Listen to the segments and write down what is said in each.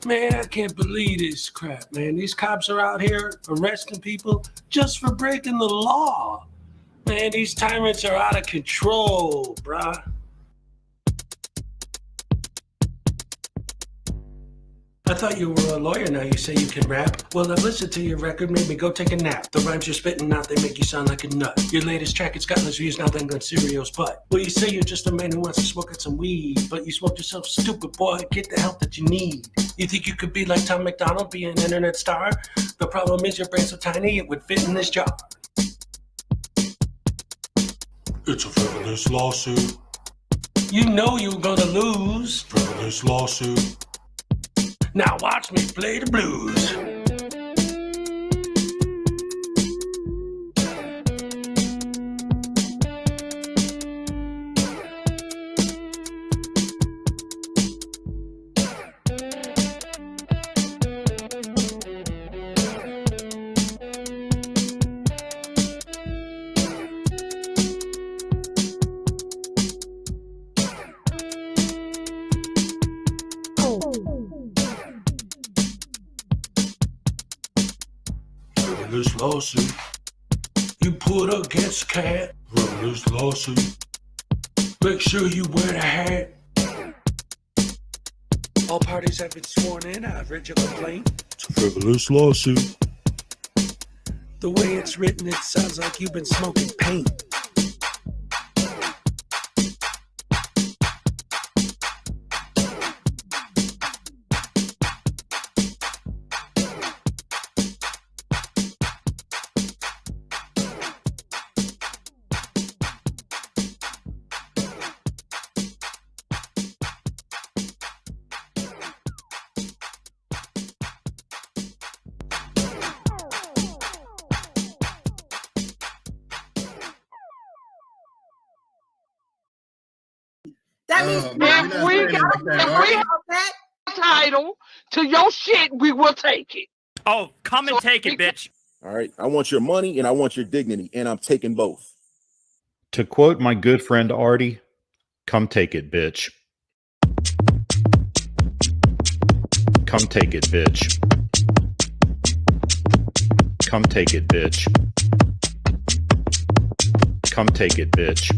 Man, I can't believe this crap, man. These cops are out here arresting people just for breaking the law. Man, these tyrants are out of control, bruh. I thought you were a lawyer, now you say you can rap. Well, I've listened to your record, made me go take a nap. The rhymes you're spitting out, they make you sound like a nut. Your latest track, it's got less views now than Gun Cereal's butt. Well, you say you're just a man who wants to smoke out some weed, but you smoked yourself stupid, boy. Get the help that you need. You think you could be like Tom McDonald, be an internet star? The problem is your brain's so tiny, it would fit in this jar. It's a frivolous lawsuit. You know you're gonna lose. Frivolous lawsuit. Now watch me play the blues. Frivolous lawsuit. You put against cat. Frivolous lawsuit. Make sure you wear the hat. All parties have been sworn in. I've read your complaint. It's a frivolous lawsuit. The way it's written, it sounds like you've been smoking paint. That means if we have that title to your shit, we will take it. Oh, come and take it, bitch. All right. I want your money and I want your dignity, and I'm taking both. To quote my good friend Artie, come take it, bitch. Come take it, bitch. Come take it, bitch. Come take it, bitch.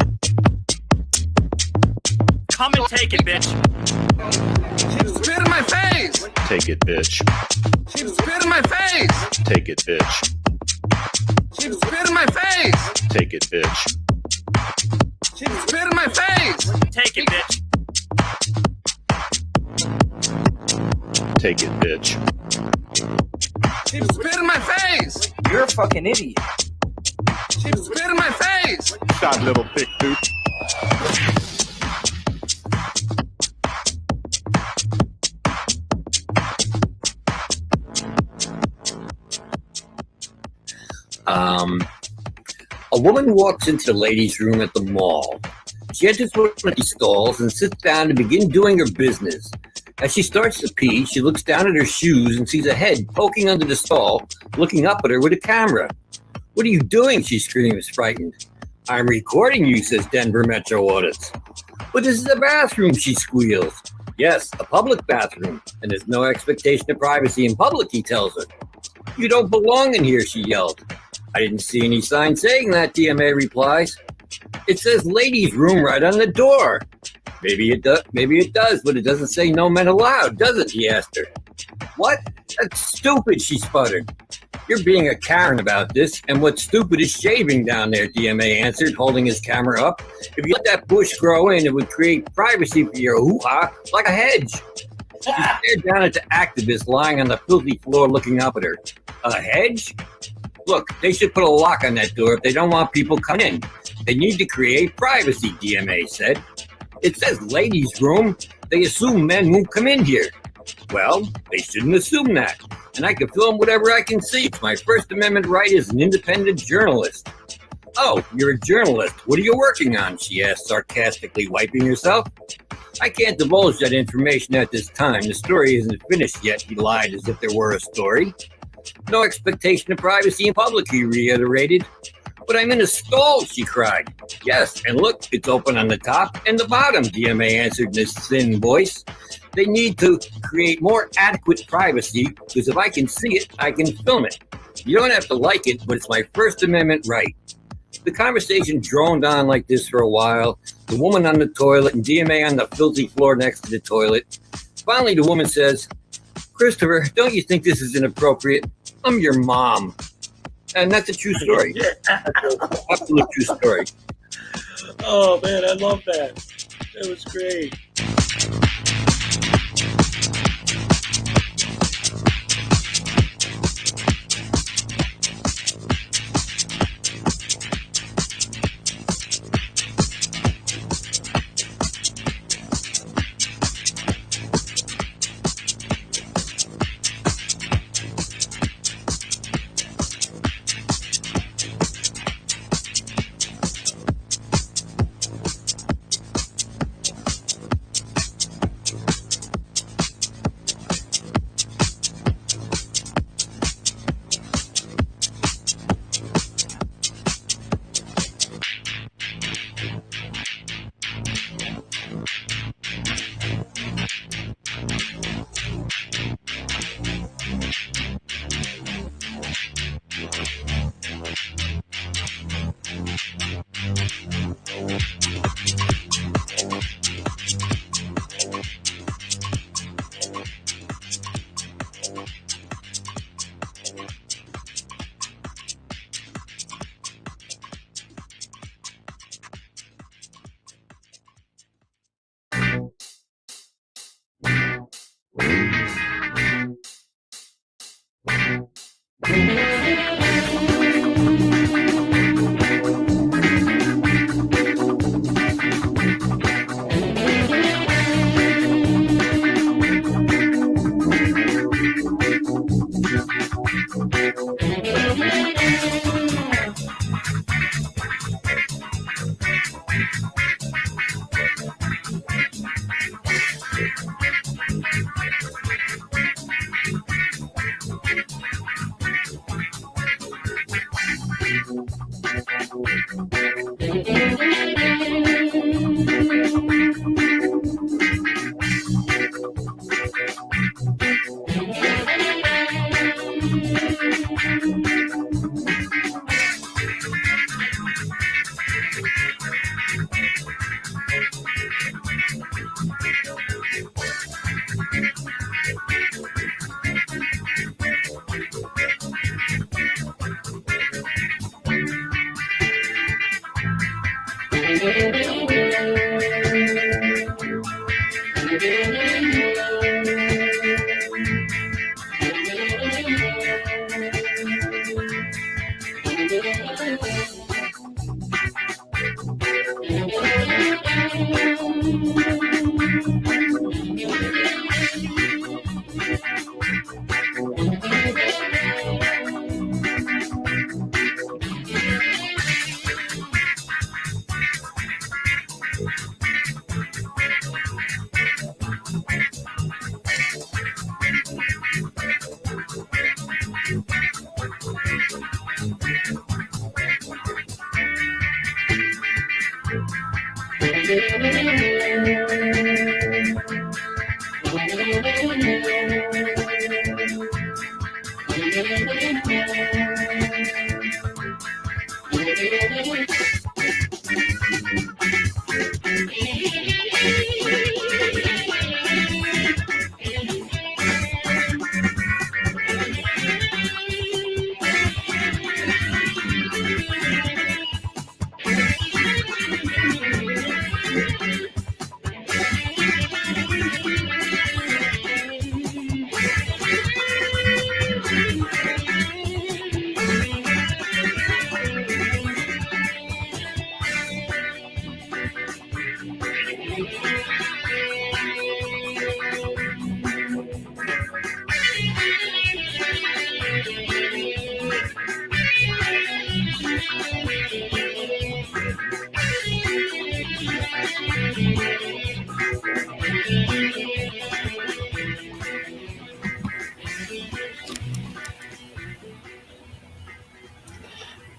Come and take it, bitch. She spit in my face. Take it, bitch. She spit in my face. Take it, bitch. She spit in my face. Take it, bitch. She spit in my face. Take it, bitch. Take it, bitch. She spit in my face. You're a fucking idiot. She spit in my face. Shot, little thick dude. A woman walks into the ladies' room at the mall. She enters one of these stalls and sits down to begin doing her business. As she starts to pee, she looks down at her shoes and sees a head poking under the stall, looking up at her with a camera. "What are you doing?" she screams, frightened. "I'm recording you," says Denver Metro Audits. "But this is a bathroom," she squeals. "Yes, a public bathroom, and there's no expectation of privacy in public," he tells her. "You don't belong in here," she yelled. "I didn't see any sign saying that," DMA replies. "It says ladies' room right on the door." Maybe it does, but it doesn't say no men allowed, does it?" he asked her. "What? That's stupid," she sputtered. "You're being a Karen about this, and what's stupid is shaving down there," DMA answered, holding his camera up. "If you let that bush grow in, it would create privacy for your hoo-ha like a hedge." She stared down at the activist lying on the filthy floor looking up at her. "A hedge? Look, they should put a lock on that door if they don't want people coming in. They need to create privacy," DMA said. "It says ladies' room. They assume men won't come in here." "Well, they shouldn't assume that. And I can film whatever I can see. It's my First Amendment right as an independent journalist." "Oh, you're a journalist. What are you working on?" she asked, sarcastically, wiping herself. "I can't divulge that information at this time. The story isn't finished yet," he lied as if there were a story. "No expectation of privacy in public," he reiterated. But I'm in a stall, she cried. Yes, and look, it's open on the top and the bottom, DMA answered in his thin voice. They need to create more adequate privacy, because if I can see it, I can film it. You don't have to like it, but it's my First Amendment right. The conversation droned on like this for a while, the woman on the toilet and DMA on the filthy floor next to the toilet. Finally, the woman says, Christopher, don't you think this is inappropriate? I'm your mom. And that's a true story. Absolute true story. Oh, man, I love that. That was great.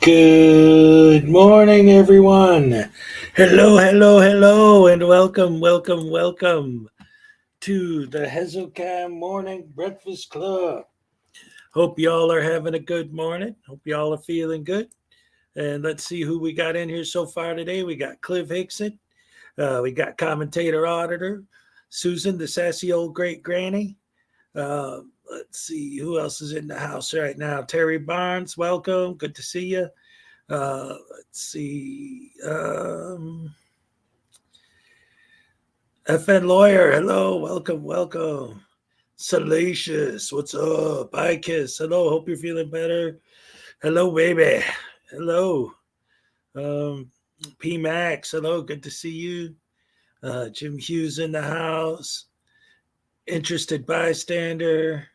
Good morning, everyone. Hello, and welcome to the Hezokuai Morning Breakfast Club. Hope y'all are having a good morning. Hope y'all are feeling good. And let's see who we got in here so far today. We got Cliff Hickson. We got commentator auditor Susan, the sassy old great granny. Let's see who else is in the house right now. Terry Barnes, welcome. Good to see you. Let's see. FN Lawyer, hello, welcome. Salacious, what's up? Kiss, hello, hope you're feeling better. Hello, baby. Hello. P Max, hello, good to see you. Jim Hughes in the house. Interested bystander.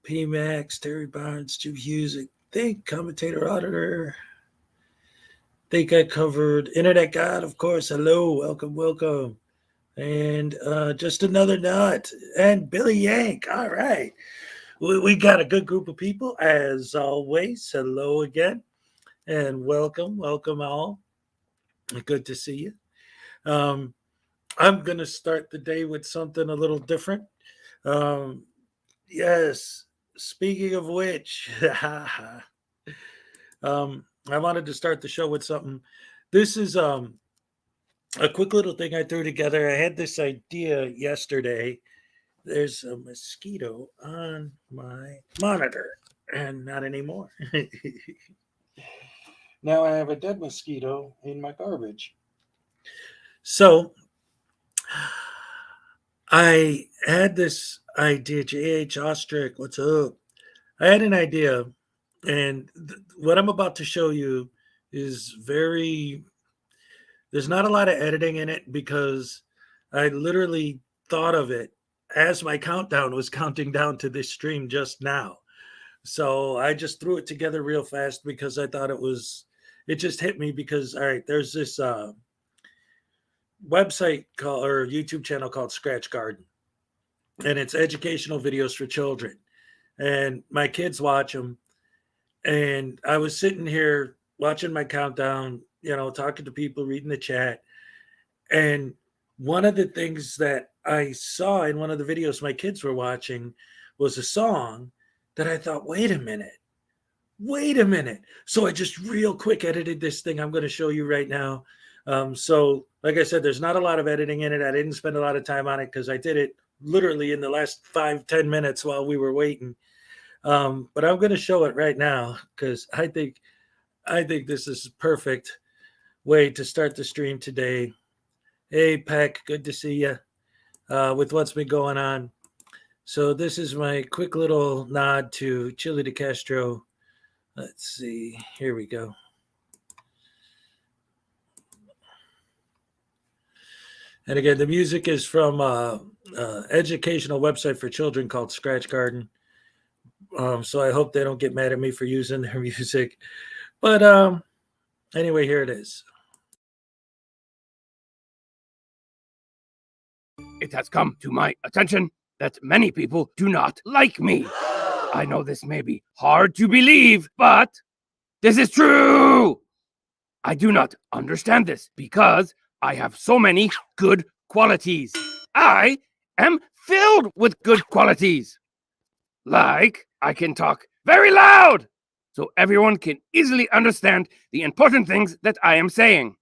P Max, Terry Barnes, Jim Hughes, I think commentator auditor. Think I covered Internet God, of course. Hello, welcome. And just another nut. And Billy Yank. All right. We got a good group of people, as always. Hello again. And welcome all. Good to see you. I'm going to start the day with something a little different. Yes, speaking of which, I wanted to start the show with something. This is a quick little thing I threw together. I had this idea yesterday. There's a mosquito on my monitor, and not anymore. Now I have a dead mosquito in my garbage. So I had this idea. J.H. Ostrich, what's up? I had an idea, and what I'm about to show you is there's not a lot of editing in it because I literally thought of it as my countdown was counting down to this stream just now. So I just threw it together real fast because I thought it just hit me because, all right, there's this website or YouTube channel called Scratch Garden, and it's educational videos for children. And my kids watch them. And I was sitting here watching my countdown, talking to people, reading the chat. And one of the things that I saw in one of the videos my kids were watching was a song that I thought, wait a minute. So I just real quick edited this thing I'm going to show you right now. So like I said, there's not a lot of editing in it. I didn't spend a lot of time on it because I did it literally in the last 5-10 minutes while we were waiting. But I'm going to show it right now because I think this is a perfect way to start the stream today. Hey, Peck, good to see you with what's been going on. So this is my quick little nod to Chili de Castro. Let's see. Here we go. And again, the music is from educational website for children called Scratch Garden. So I hope they don't get mad at me for using their music. But anyway, here it is. It has come to my attention that many people do not like me. I know this may be hard to believe, but this is true. I do not understand this because I have so many good qualities. I am filled with good qualities. Like, I can talk very loud so everyone can easily understand the important things that I am saying.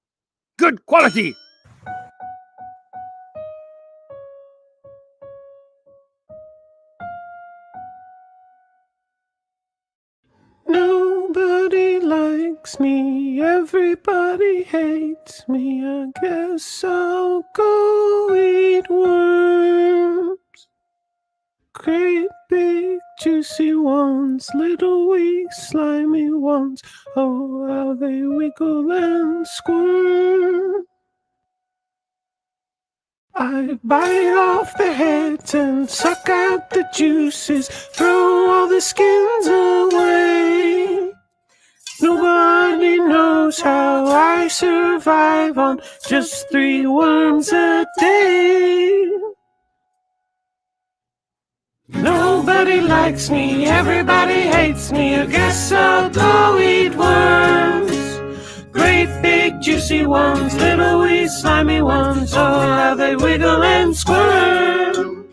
Good quality. Nobody likes me, everybody hates me. I guess I'll go eat worms. Great big juicy ones, little weak slimy ones. Oh, how they wiggle and squirm. I bite off the heads and suck out the juices, throw all the skins away. Nobody knows how I survive on just 3 worms a day. Nobody likes me, everybody hates me. I guess I'll go eat worms. Great big juicy ones, little wee slimy ones, oh how they wiggle and squirm.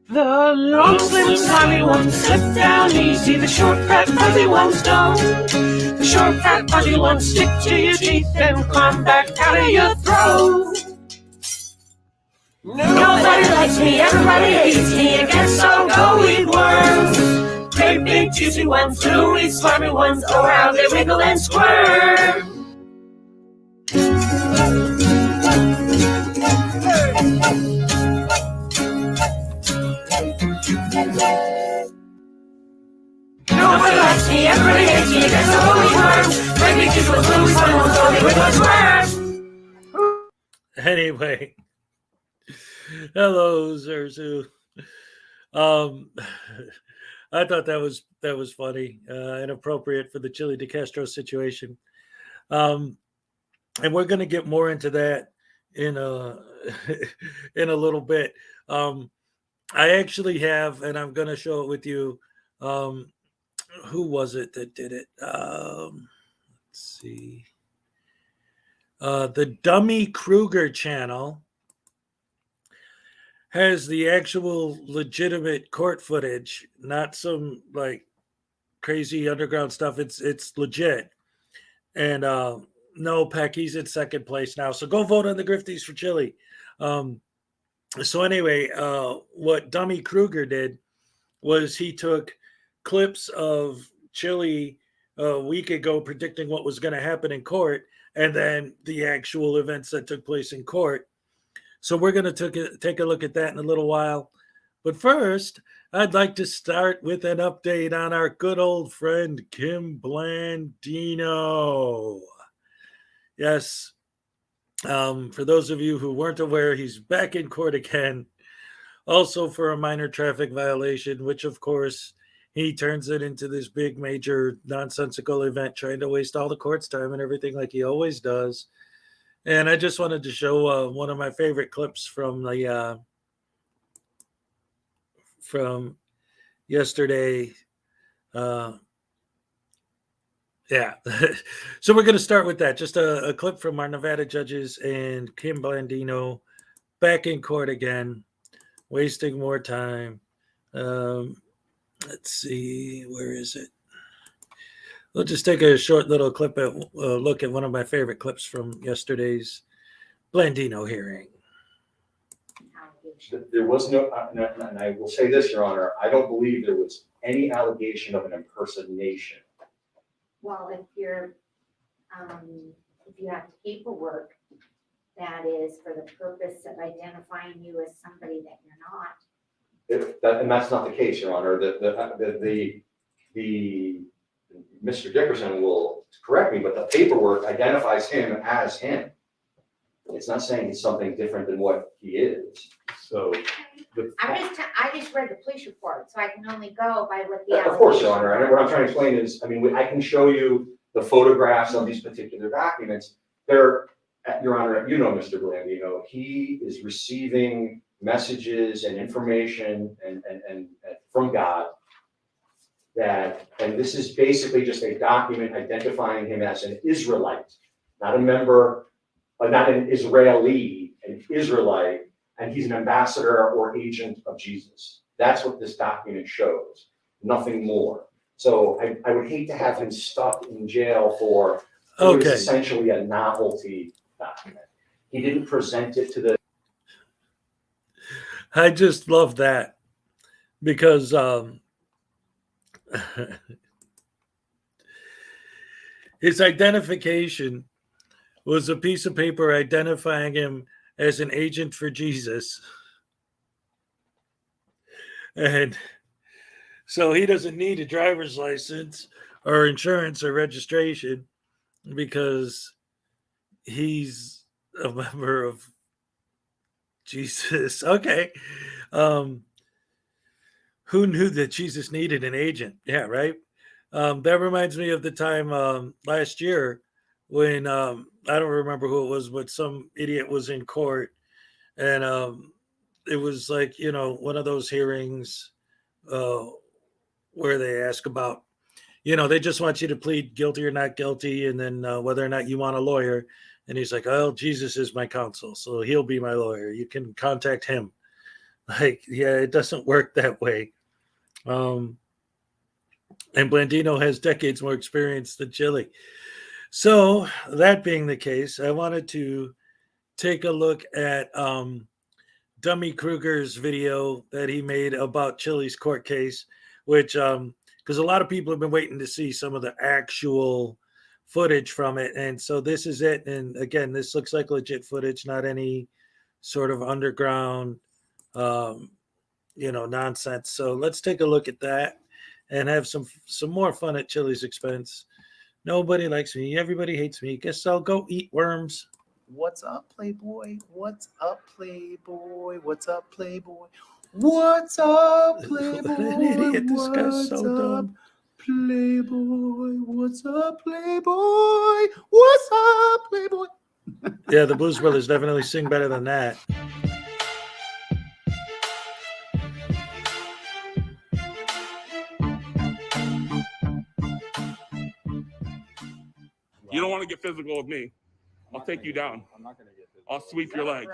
The long slim slimy ones slip down easy, the short fat fuzzy ones don't. The short fat fuzzy ones stick to your teeth and climb back out of your throat. Nobody likes me, everybody hates me, I guess I'll go eat worms. Great big juicy ones, little wee slimy ones, oh how they wiggle and squirm. Nobody likes me, everybody hates me, I guess I'll go eat worms. Great big juicy ones, little wee slimy ones, oh they wiggle and squirm. Anyway, hello, Zerzu. I thought that was funny and appropriate for the Chili De Castro situation, and we're going to get more into that in a in a little bit. I actually have, and I'm going to show it with you. Who was it that did it? Let's see. The Dummy Kruger channel has the actual legitimate court footage, not some like crazy underground stuff. It's legit. And no, Peck, he's in second place now. So go vote on the Grifties for Chili. So anyway, what Dummy Kruger did was he took clips of Chili a week ago predicting what was going to happen in court, and then the actual events that took place in court. So we're going to take a look at that in a little while. But first, I'd like to start with an update on our good old friend, Kim Blandino. Yes, for those of you who weren't aware, he's back in court again, also for a minor traffic violation, which, of course, he turns it into this big, major, nonsensical event, trying to waste all the court's time and everything like he always does. And I just wanted to show one of my favorite clips from the from yesterday. Yeah. So we're going to start with that. Just a clip from our Nevada judges and Kim Blandino back in court again, wasting more time. Let's see, where is it? We'll just take a short little clip at look at one of my favorite clips from yesterday's Blandino hearing. There was no, and I will say this, Your Honor, I don't believe there was any allegation of an impersonation. Well, if you have paperwork that is for the purpose of identifying you as somebody that you're not. And that's not the case, Your Honor. Mr. Dickerson will correct me, but the paperwork identifies him as him. It's not saying he's something different than what he is. So I just read the police report, so I can only go by what the. Of course, Your Honor. And what I'm trying to explain is, I mean, I can show you the photographs of these particular documents. They're, Your Honor, you know Mr. Blandino, he is receiving messages and information and from God that, and this is basically just a document identifying him as an Israelite, not a member, not an Israeli, an Israelite, and he's an ambassador or agent of Jesus. That's what this document shows, nothing more. So I would hate to have him stuck in jail for what is essentially a novelty document. He didn't present it to the. I just love that because his identification was a piece of paper identifying him as an agent for Jesus. And so he doesn't need a driver's license or insurance or registration because he's a member of Jesus. Okay. Who knew that Jesus needed an agent? Yeah, right. That reminds me of the time last year when I don't remember who it was, but some idiot was in court, and it was like, you know, one of those hearings where they ask about, you know, they just want you to plead guilty or not guilty, and then whether or not you want a lawyer. And he's like, oh, Jesus is my counsel, so he'll be my lawyer. You can contact him. Like, yeah, it doesn't work that way. And Blandino has decades more experience than Chili. So that being the case, I wanted to take a look at Dummy Kruger's video that he made about Chili's court case, which because a lot of people have been waiting to see some of the actual footage from it. And so this is it. And again, this looks like legit footage, not any sort of underground, nonsense. So let's take a look at that and have some more fun at Chili's expense. Nobody likes me. Everybody hates me. Guess I'll go eat worms. What's up, Playboy? What's up, Playboy? What's up, Playboy? What's up, Playboy? What an idiot. This guy's so dumb. Playboy? What's up, Playboy? What's up, Playboy? Yeah, the Blues Brothers definitely sing better than that. You don't want to get physical with me. I'll take you down. I'm not going to get physical. I'll sweep your leg.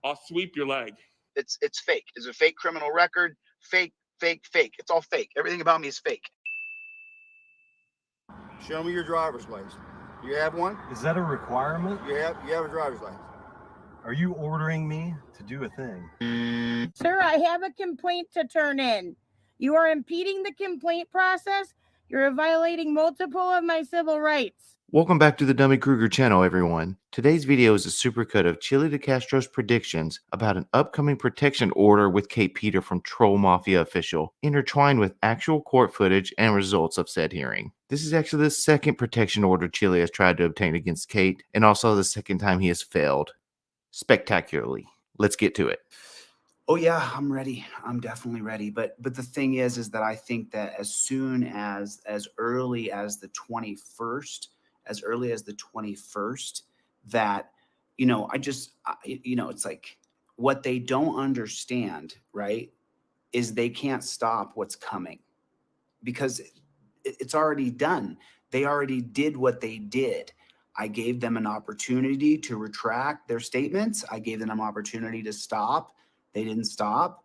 I'll sweep your leg. It's fake. It's a fake criminal record. Fake. It's all fake. Everything about me is fake. Show me your driver's license. You have one? Is that a requirement? You have a driver's license. Are you ordering me to do a thing? Sir, I have a complaint to turn in. You are impeding the complaint process. You're violating multiple of my civil rights. Welcome back to the Dummy Kruger channel, everyone. Today's video is a supercut of Chili DeCastro's predictions about an upcoming protection order with Kate Peter from Troll Mafia official, intertwined with actual court footage and results of said hearing. This is actually the second protection order Chili has tried to obtain against Kate, and also the second time he has failed spectacularly. Let's get to it. Oh yeah, I'm ready. I'm definitely ready. But the thing is that I think that as soon as early as the 21st, that, it's like what they don't understand, right, is they can't stop what's coming because it's already done. They already did what they did. I gave them an opportunity to retract their statements. I gave them an opportunity to stop. They didn't stop.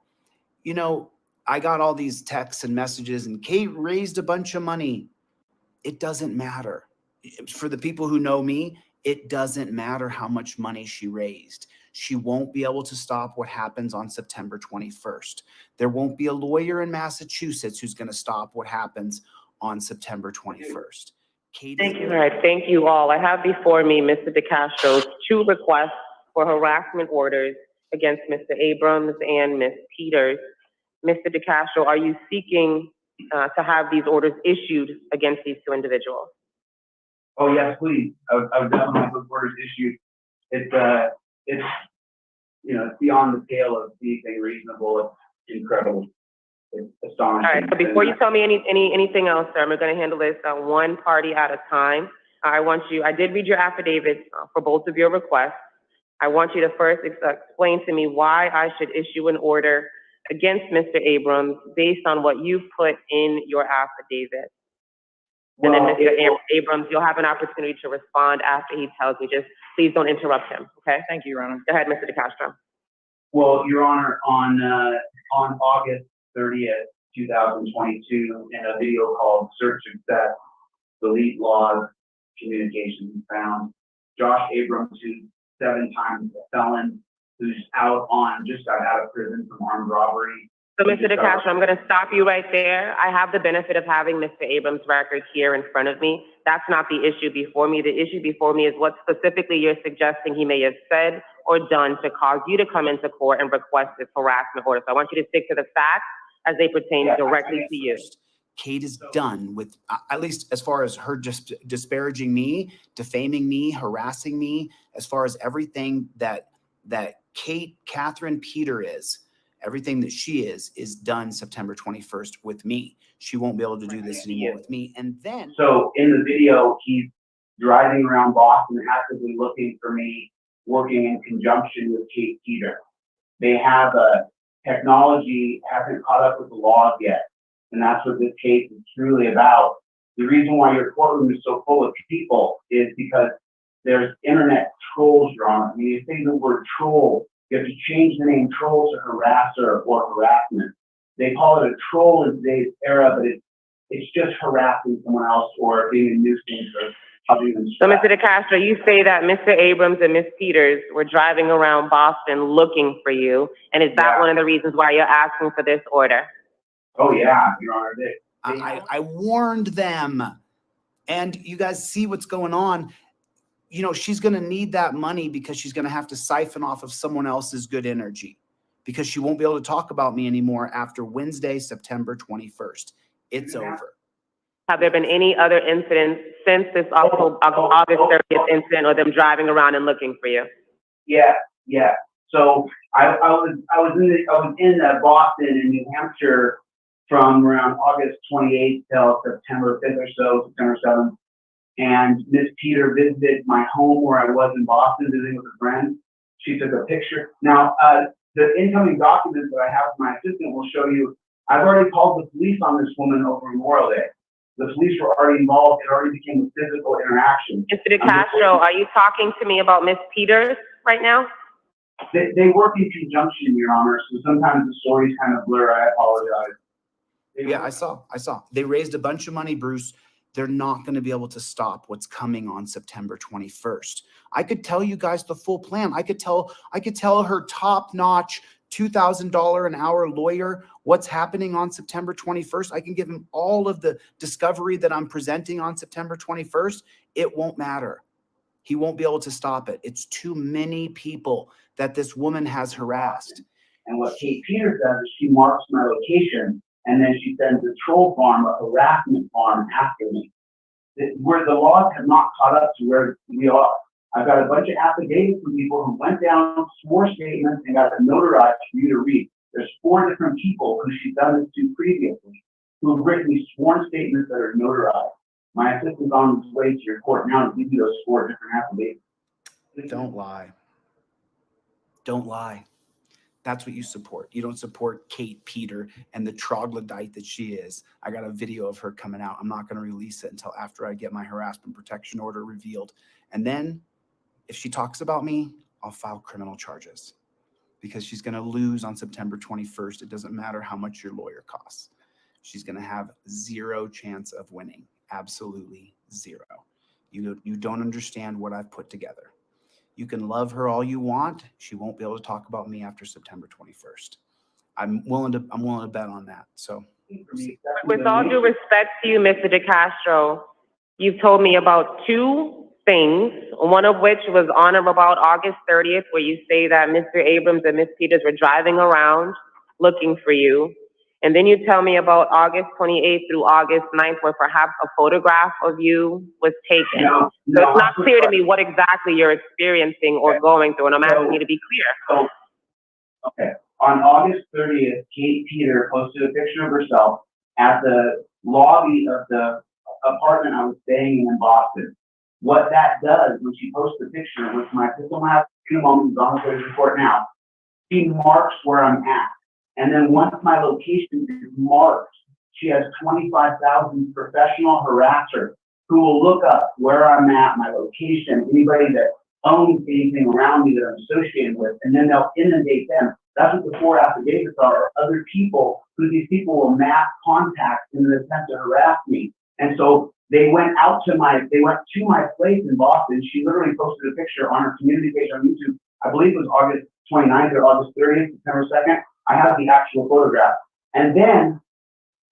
I got all these texts and messages, and Kate raised a bunch of money. It doesn't matter. For the people who know me, it doesn't matter how much money she raised. She won't be able to stop what happens on September 21st. There won't be a lawyer in Massachusetts who's going to stop what happens on September 21st. Thank you. All right. Thank you all. I have before me Mr. DeCastro's 2 requests for harassment orders against Mr. Abrams and Ms. Peters. Mr. DeCastro, are you seeking to have these orders issued against these 2 individuals? Oh yes, please. I would definitely have those orders issued. It's beyond the scale of anything reasonable. It's incredible. It's astonishing. All right. So before you tell me anything else, sir, I'm going to handle this one party at a time. I did read your affidavits for both of your requests. I want you to first explain to me why I should issue an order against Mr. Abrams based on what you've put in your affidavit. And then Mr. Abrams, you'll have an opportunity to respond after he tells me. Just please don't interrupt him, okay? Thank you, Your Honor. Go ahead, Mr. DeCastro. Well, Your Honor, on August 30th, 2022, in a video called Search Success, Delete Log Communications Found, Josh Abrams, who's 7 times a felon, who's just got out of prison from armed robbery. So, Mr. DeCastro, I'm going to stop you right there. I have the benefit of having Mr. Abrams' record here in front of me. That's not the issue before me. The issue before me is what specifically you're suggesting he may have said or done to cause you to come into court and request this harassment order. So I want you to stick to the facts as they pertain directly to you. Kate is done with, at least as far as her just disparaging me, defaming me, harassing me, as far as everything that Catherine Peter is. Everything that she is done September 21st with me. She won't be able to do this anymore with me. And then. So in the video, he's driving around Boston, actively looking for me, working in conjunction with Kate Peter. They have technology hasn't caught up with the laws yet. And that's what this case is truly about. The reason why your courtroom is so full of people is because there's internet trolls, Your Honor. I mean, you say the word troll, you have to change the name troll to harasser or harassment. They call it a troll in today's era, but it's just harassing someone else or being a nuisance or causing them So, stress. Mr. DeCastro, you say that Mr. Abrams and Ms. Peters were driving around Boston looking for you, and is that one of the reasons why you're asking for this order? Oh yeah, Your Honor. I warned them, and you guys see what's going on. You know, she's going to need that money because she's going to have to siphon off of someone else's good energy, because she won't be able to talk about me anymore after Wednesday, September 21st. It's over. Have there been any other incidents since this August 30th incident, or them driving around and looking for you? Yeah. So I was in Boston and New Hampshire from around August 28th till September 5th or so, September 7th. And Miss Peter visited my home where I was in Boston visiting with a friend. She took a picture. Now, the incoming documents that I have from my assistant will show you, I've already called the police on this woman over Memorial Day. The police were already involved. It already became a physical interaction. Mr. DeCastro, are you talking to me about Miss Peters right now? They work in conjunction, Your Honor, so sometimes the stories kind of blur. I apologize. Yeah, I saw. They raised a bunch of money, Bruce. They're not going to be able to stop what's coming on September 21st. I could tell you guys the full plan. I could tell her top-notch $2,000 an hour lawyer what's happening on September 21st. I can give him all of the discovery that I'm presenting on September 21st. It won't matter. He won't be able to stop it. It's too many people that this woman has harassed. And what Kate Peters does is she marks my location, and then she sends a troll farm, a harassment farm after me. Where the laws have not caught up to where we are. I've got a bunch of affidavits from people who went down, swore statements, and got them notarized for you to read. There's 4 different people who she's done this to previously who have written me sworn statements that are notarized. My assistant's on his way to your court now to give you those 4 different affidavits. Don't lie. Don't lie. That's what you support. You don't support Kate Peter and the troglodyte that she is. I got a video of her coming out. I'm not going to release it until after I get my harassment protection order revealed. And then if she talks about me, I'll file criminal charges because she's going to lose on September 21st. It doesn't matter how much your lawyer costs. She's going to have 0 chance of winning. Absolutely 0. You don't understand what I've put together. You can love her all you want. She won't be able to talk about me after September 21st. I'm willing to bet on that. So with all due respect to you, Mr. DeCastro, you've told me about 2 things, one of which was on or about August 30th, where you say that Mr. Abrams and Ms. Peters were driving around looking for you. And then you tell me about August 28th through August 9th, where perhaps a photograph of you was taken. So it's not clear to me what exactly you're experiencing or going through, and I'm asking you to be clear. Okay. On August 30th, Kate Peter posted a picture of herself at the lobby of the apartment I was staying in Boston. What that does when she posts the picture, which my system has in a moment, is on the report now, she marks where I'm at. And then once my location is marked, she has 25,000 professional harassers who will look up where I'm at, my location, anybody that owns anything around me that I'm associated with, and then they'll inundate them. That's what the 4 affidavits are other people who these people will mass contact in an attempt to harass me. And so they went to my place in Boston. She literally posted a picture on her community page on YouTube. I believe it was August 29th or August 30th, September 2nd. I have the actual photograph. And then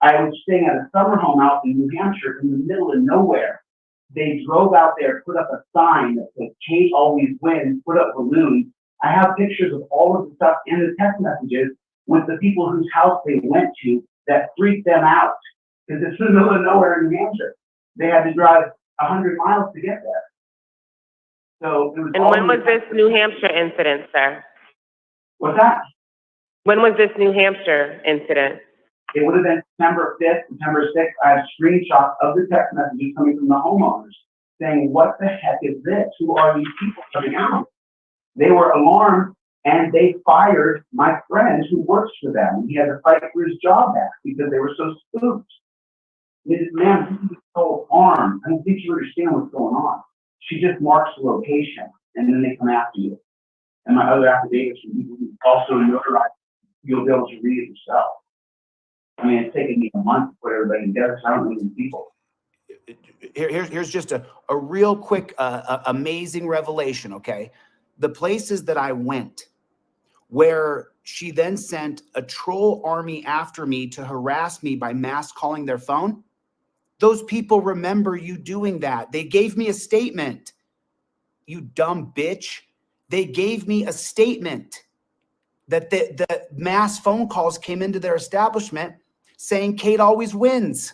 I was staying at a summer home out in New Hampshire in the middle of nowhere. They drove out there, put up a sign that said, Kate always wins, put up balloons. I have pictures of all of the stuff in the text messages with the people whose house they went to that freaked them out because it's in the middle of nowhere in New Hampshire. They had to drive 100 miles to get there. So it was. And when was this New Hampshire incident, sir? What's that? When was this New Hampshire incident? It would have been September 5th, September 6th. I have screenshots of the text messages coming from the homeowners saying, what the heck is this? Who are these people coming out? They were alarmed and they fired my friend who works for them. He had to fight for his job back because they were so spooked. Ma'am, this is a sole farm. I don't think you understand what's going on. She just marks the location, and then they come after you. And my other affidavits also notarized. You'll be able to read it yourself. I mean, it's taken me a month to put everybody together, so I don't know these people. Here's just a real quick, amazing revelation, okay? The places that I went where she then sent a troll army after me to harass me by mass calling their phone, those people remember you doing that. They gave me a statement, you dumb bitch. They gave me a statement that the mass phone calls came into their establishment saying Kate always wins.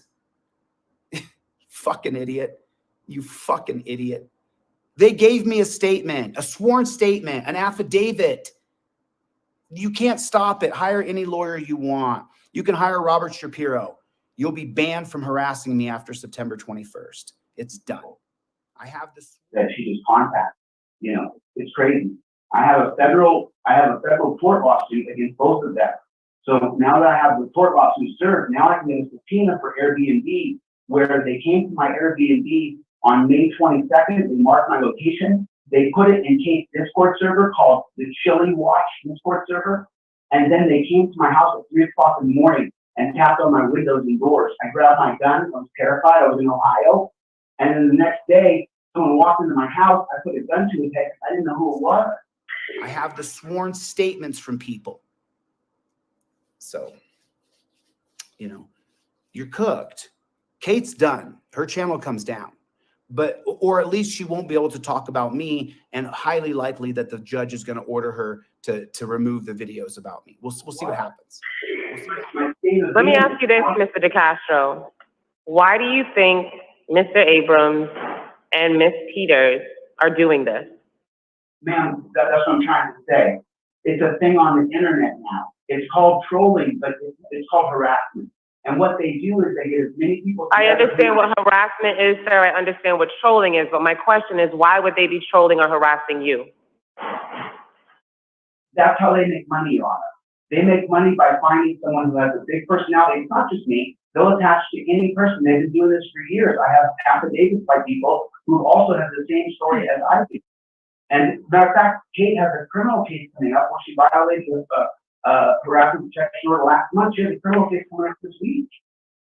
Fucking idiot. You fucking idiot. They gave me a statement, a sworn statement, an affidavit. You can't stop it. Hire any lawyer you want. You can hire Robert Shapiro. You'll be banned from harassing me after September 21st. It's done. I have this. That she just contacted. You know, it's crazy. I have a federal tort lawsuit against both of them. So now that I have the tort lawsuit served, now I can get a subpoena for Airbnb, where they came to my Airbnb on May 22nd. They marked my location. They put it in Kate's Discord server called the Chili Watch Discord server. And then they came to my house at 3 o'clock in the morning and tapped on my windows and doors. I grabbed my gun. I was terrified. I was in Ohio. And then the next day, someone walked into my house. I put a gun to his head. I didn't know who it was. I have the sworn statements from people. So, you know, you're cooked. Kate's done. Her channel comes down. But, or at least she won't be able to talk about me, and highly likely that the judge is going to order her to remove the videos about me. We'll see what happens. Let me ask you this, Mr. DeCastro. Why do you think Mr. Abrams and Miss Peters are doing this? Ma'am, that's what I'm trying to say. It's a thing on the internet now. It's called trolling, but it's called harassment. And what they do is they get as many people. I understand what harassment is, sir. I understand what trolling is, but my question is, why would they be trolling or harassing you? That's how they make money on us. They make money by finding someone who has a big personality. It's not just me. They'll attach to any person. They've been doing this for years. I have affidavits by people who also have the same story as I do. And matter of fact, Kate has a criminal case coming up where she violated harassment protection order last month. She has a criminal case coming up this week.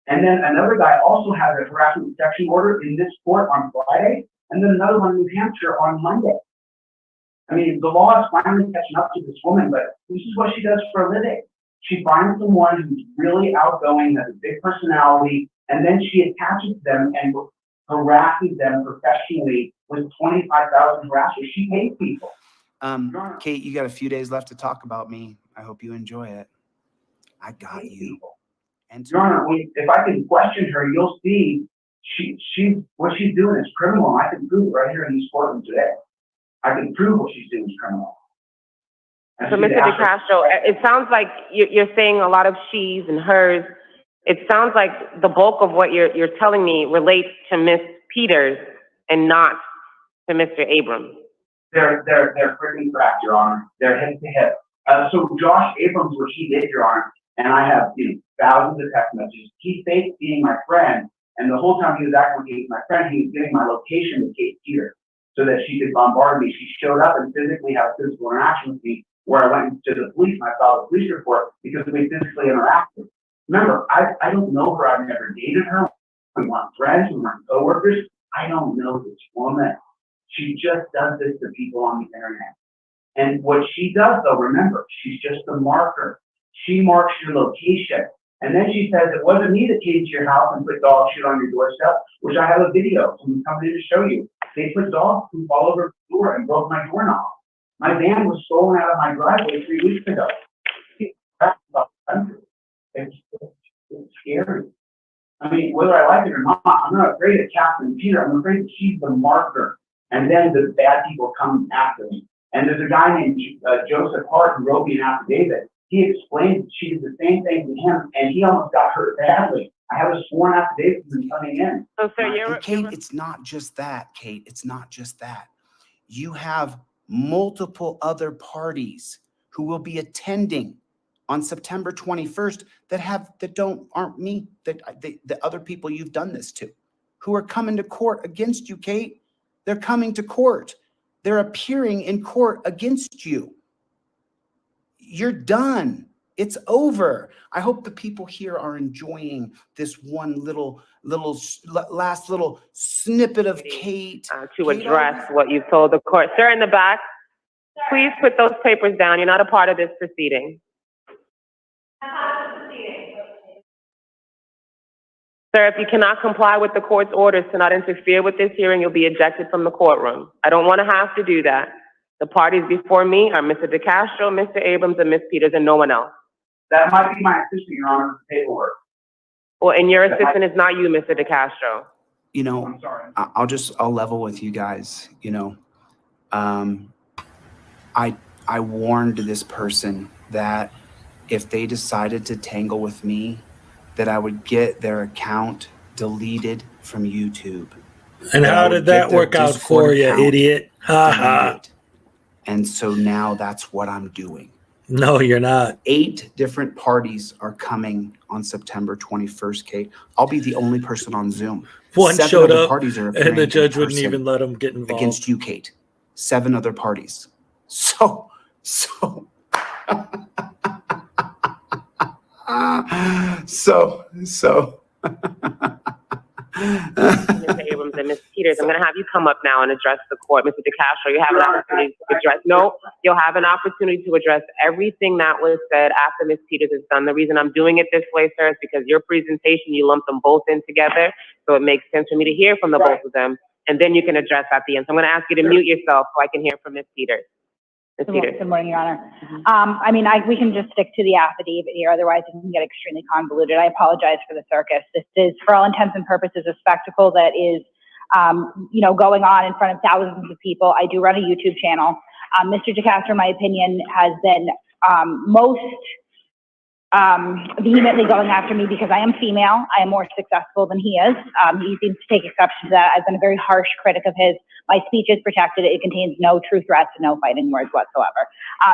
And then another guy also has a harassment protection order in this court on Friday, and then another one in New Hampshire on Monday. I mean, the law is finally catching up to this woman, but this is what she does for a living. She finds someone who's really outgoing, has a big personality, and then she attaches them and harasses them professionally with 25,000 harassers. She pays people. Kate, you got a few days left to talk about me. I hope you enjoy it. I got you. And Your Honor, if I can question her, you'll see what she's doing is criminal. I can prove it right here in this courtroom today. I can prove what she's doing is criminal. So, Mr. DeCastro, it sounds like you're saying a lot of she's and hers. It sounds like the bulk of what you're telling me relates to Miss Peters and not to Mr. Abrams. They're freaking cracked, Your Honor. They're hip to hip. So Josh Abrams, what he did, Your Honor, and I have thousands of text messages. He faked being my friend, and the whole time he was acting like he was my friend, he was giving my location to Kate Peters so that she could bombard me. She showed up and physically had a physical interaction with me, where I went to the police and I filed a police report because we physically interacted. Remember, I don't know her. I've never dated her. We weren't friends. We weren't coworkers. I don't know this woman. She just does this to people on the internet. And what she does, though, remember, she's just a marker. She marks your location. And then she says, it wasn't me that came to your house and put dog shit on your doorstep, which I have a video. So I'm coming in to show you. They put dog poop all over the door and broke my doorknob. My van was stolen out of my driveway 3 weeks ago. It's scary. I mean, whether I like it or not, I'm not afraid of Catherine Peter. I'm afraid she's the marker. And then the bad people come after me. And there's a guy named Joseph Hart who wrote me an affidavit. He explained she did the same thing to him, and he almost got hurt badly. I have a sworn affidavit from him coming in. So, sir, Kate, it's not just that, Kate. It's not just that. You have multiple other parties who will be attending on September 21st that aren't me, that the other people you've done this to, who are coming to court against you, Kate. They're coming to court. They're appearing in court against you. You're done. It's over. I hope the people here are enjoying this one last little snippet of Kate. To address what you've told the court. Sir, in the back, please put those papers down. You're not a part of this proceeding. Sir, if you cannot comply with the court's orders to not interfere with this hearing, you'll be ejected from the courtroom. I don't want to have to do that. The parties before me are Mr. DeCastro, Mr. Abrams, and Ms. Peters, and no one else. That might be my assistant, Your Honor, paperwork. Well, and your assistant is not you, Mr. DeCastro. You know, I'm sorry. I'll level with you guys. You know, I warned this person that if they decided to tangle with me, that I would get their account deleted from YouTube. And how did that work out for you, idiot? Ha ha. And so now that's what I'm doing. No, you're not. 8 different parties are coming on September 21st, Kate. I'll be the only person on Zoom. One 7 showed other up, parties are and the appearing judge in wouldn't person even let him get involved. against you, Kate. 7 other parties. So Mr. Abrams and Ms. Peters, I'm going to have you come up now and address the court. Mr. DeCastro, you have an opportunity to address. No, you'll have an opportunity to address everything that was said after Ms. Peters is done. The reason I'm doing it this way, sir, is because your presentation, you lumped them both in together. So it makes sense for me to hear from the both of them. And then you can address at the end. So I'm going to ask you to mute yourself so I can hear from Ms. Peters. Ms. Peters. Good morning, Your Honor. We can just stick to the affidavit here, otherwise it can get extremely convoluted. I apologize for the circus. This is, for all intents and purposes, a spectacle that is, going on in front of thousands of people. I do run a YouTube channel. Mr. DeCastro, in my opinion, has been most vehemently going after me because I am female. I am more successful than he is. He seems to take exception to that. I've been a very harsh critic of his. My speech is protected. It contains no true threats and no fighting words whatsoever.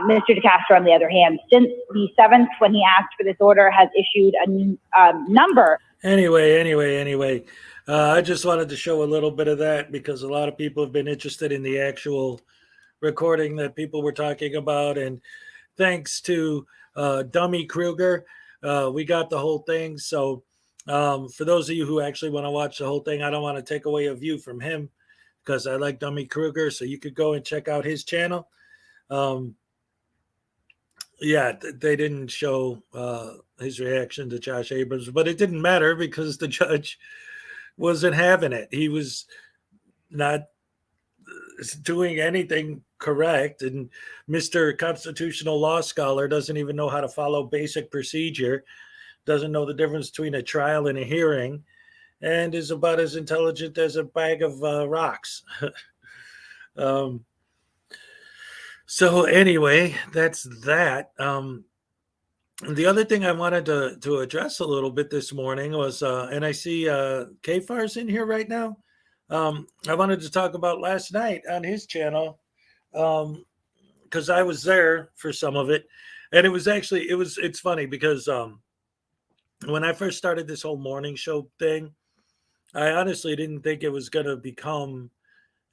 Mr. DeCastro, on the other hand, since the 7th, when he asked for this order, has issued a number. Anyway, I just wanted to show a little bit of that because a lot of people have been interested in the actual recording that people were talking about. And thanks to Dummy Kruger, we got the whole thing. So for those of you who actually want to watch the whole thing, I don't want to take away a view from him because I like Dummy Kruger. So you could go and check out his channel. They didn't show his reaction to Josh Abrams, but it didn't matter because the judge wasn't having it. He was not doing anything correct, and Mr. Constitutional Law Scholar doesn't even know how to follow basic procedure, doesn't know the difference between a trial and a hearing, and is about as intelligent as a bag of rocks. So anyway, that's that. The other thing I wanted to address a little bit this morning was, and I see Kfar's in here right now. I wanted to talk about last night on his channel because I was there for some of it, and it's funny because when I first started this whole morning show thing, I honestly didn't think it was going to become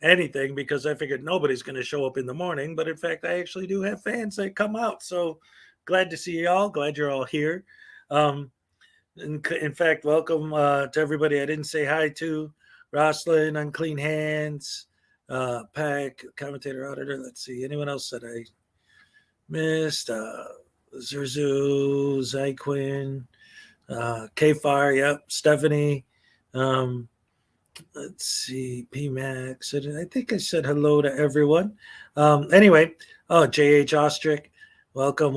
anything because I figured nobody's going to show up in the morning. But in fact, I actually do have fans that come out. So glad to see y'all. Glad you're all here. In fact, welcome to everybody I didn't say hi to. Roslyn, Unclean Hands, Pack, Commentator Auditor. Let's see. Anyone else that I missed? Zerzu, Zyquin, Kfar, yep, Stephanie. Let's see, PMax. I think I said hello to everyone. Anyway, JH Ostrick, welcome.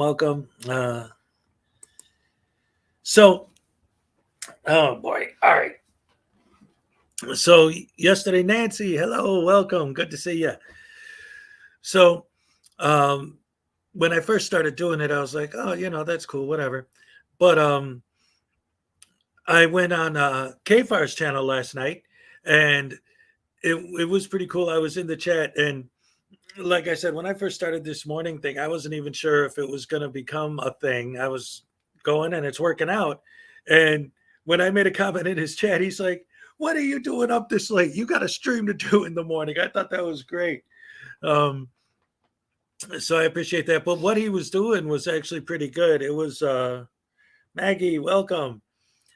Oh boy, all right. So yesterday, Nancy, hello, welcome, good to see you. So when I first started doing it, I was like, oh, that's cool, whatever. But I went on Kfar's channel last night, and it was pretty cool. I was in the chat, and like I said, when I first started this morning thing, I wasn't even sure if it was going to become a thing. I was going and it's working out. And when I made a comment in his chat, he's like, "What are you doing up this late? You got a stream to do in the morning." I thought that was great. So I appreciate that. But what he was doing was actually pretty good. It was Maggie, welcome.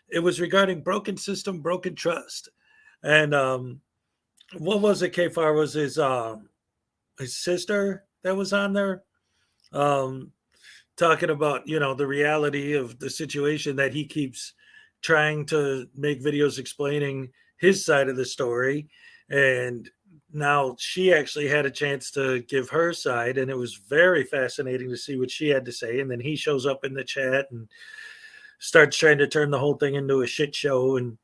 It was regarding broken system, broken trust. And what was it, Kfar? Was his sister that was on there? Talking about, the reality of the situation that he keeps trying to make videos explaining his side of the story. And now she actually had a chance to give her side, and it was very fascinating to see what she had to say. And then he shows up in the chat and starts trying to turn the whole thing into a shit show. And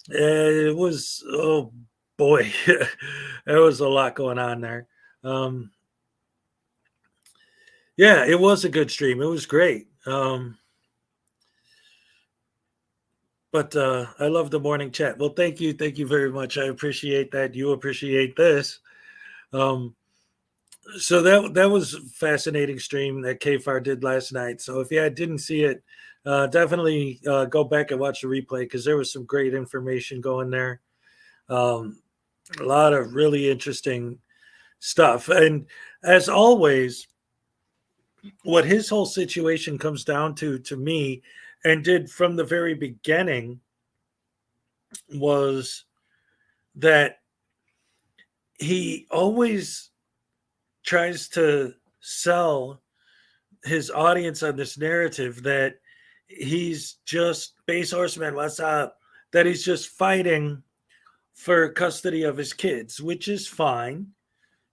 it was, oh boy, there was a lot going on there. Yeah, it was a good stream. It was great. But I love the morning chat. Well, thank you. Thank you very much. I appreciate that. You appreciate this. So that was a fascinating stream that KFAR did last night. So if you didn't see it, definitely go back and watch the replay, because there was some great information going there. A lot of really interesting stuff. And as always, what his whole situation comes down to me, and did from the very beginning, was that he always tries to sell his audience on this narrative that he's just base horseman, what's up? That he's just fighting for custody of his kids, which is fine.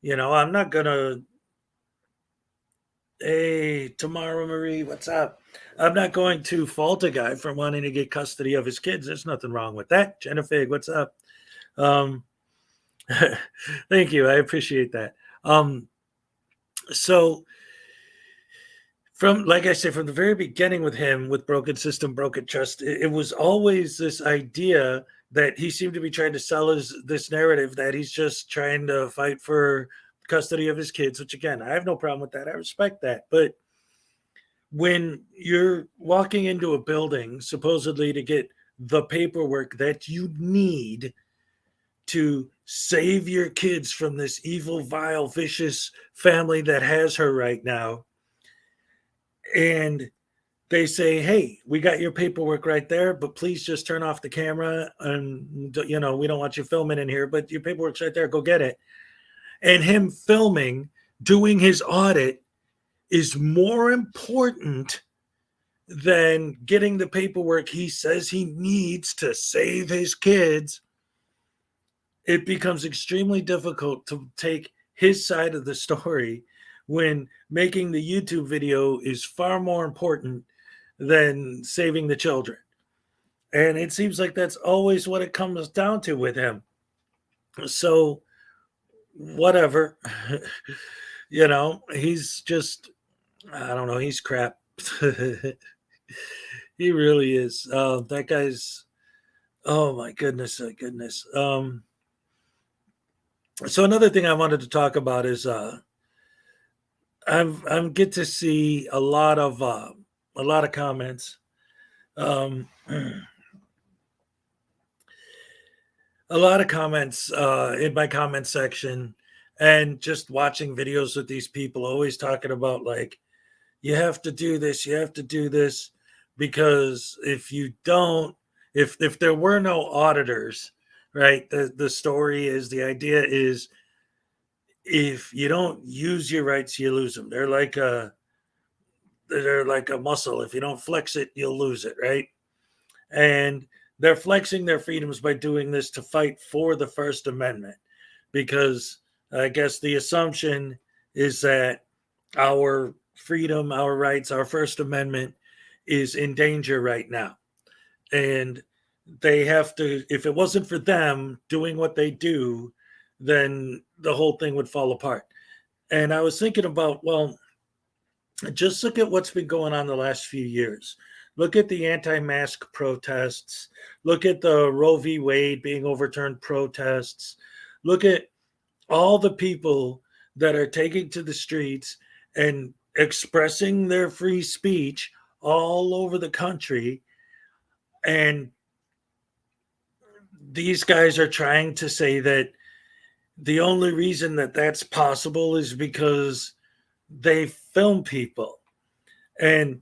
I'm not gonna, hey, Tamara Marie, what's up? I'm not going to fault a guy for wanting to get custody of his kids. There's nothing wrong with that. Jennifer, what's up? Thank you. I appreciate that. So like I said, from the very beginning with him, with broken system, broken trust, it was always this idea that he seemed to be trying to sell this narrative that he's just trying to fight for custody of his kids, which again, I have no problem with that. I respect that. But when you're walking into a building, supposedly to get the paperwork that you need to save your kids from this evil, vile, vicious family that has her right now, and they say, "Hey, we got your paperwork right there, but please just turn off the camera, and we don't want you filming in here, but your paperwork's right there, go get it." And him filming, doing his audit, is more important than getting the paperwork he says he needs to save his kids. It becomes extremely difficult to take his side of the story when making the YouTube video is far more important than saving the children. And it seems like that's always what it comes down to with him. So whatever, he's just, I don't know, he's crap. He really is. That guy's, oh my goodness. So another thing I wanted to talk about is I'm get to see a lot of comments. A lot of comments in my comment section, and just watching videos with these people always talking about, like, you have to do this, because if you don't, if there were no auditors, right, the idea is, if you don't use your rights, you lose them. They're like a muscle. If you don't flex it, you'll lose it, right? And they're flexing their freedoms by doing this to fight for the First Amendment, because I guess the assumption is that our freedom, our rights, our First Amendment is in danger right now. And they have to, if it wasn't for them doing what they do, then the whole thing would fall apart. And I was thinking about, well, just look at what's been going on the last few years. Look at the anti-mask protests. Look at the Roe v. Wade being overturned protests. Look at all the people that are taking to the streets and expressing their free speech all over the country. And these guys are trying to say that the only reason that that's possible is because they film people. And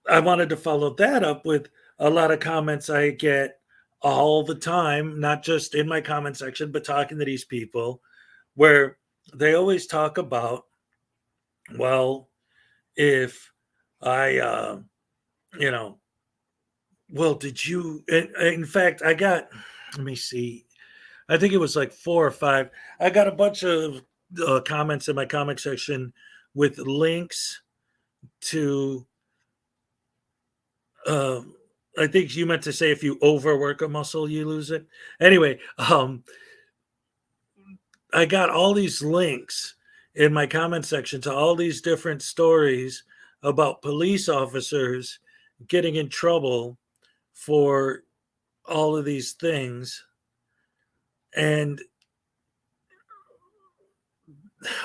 I wanted to follow that up with a lot of comments I get all the time, not just in my comment section, but talking to these people, where they always talk about, well, if I, well, did you, in fact, I got, let me see, I think it was like 4 or 5. I got a bunch of comments in my comic section with links to, I think you meant to say if you overwork a muscle, you lose it. Anyway, I got all these links in my comment section to all these different stories about police officers getting in trouble for all of these things. And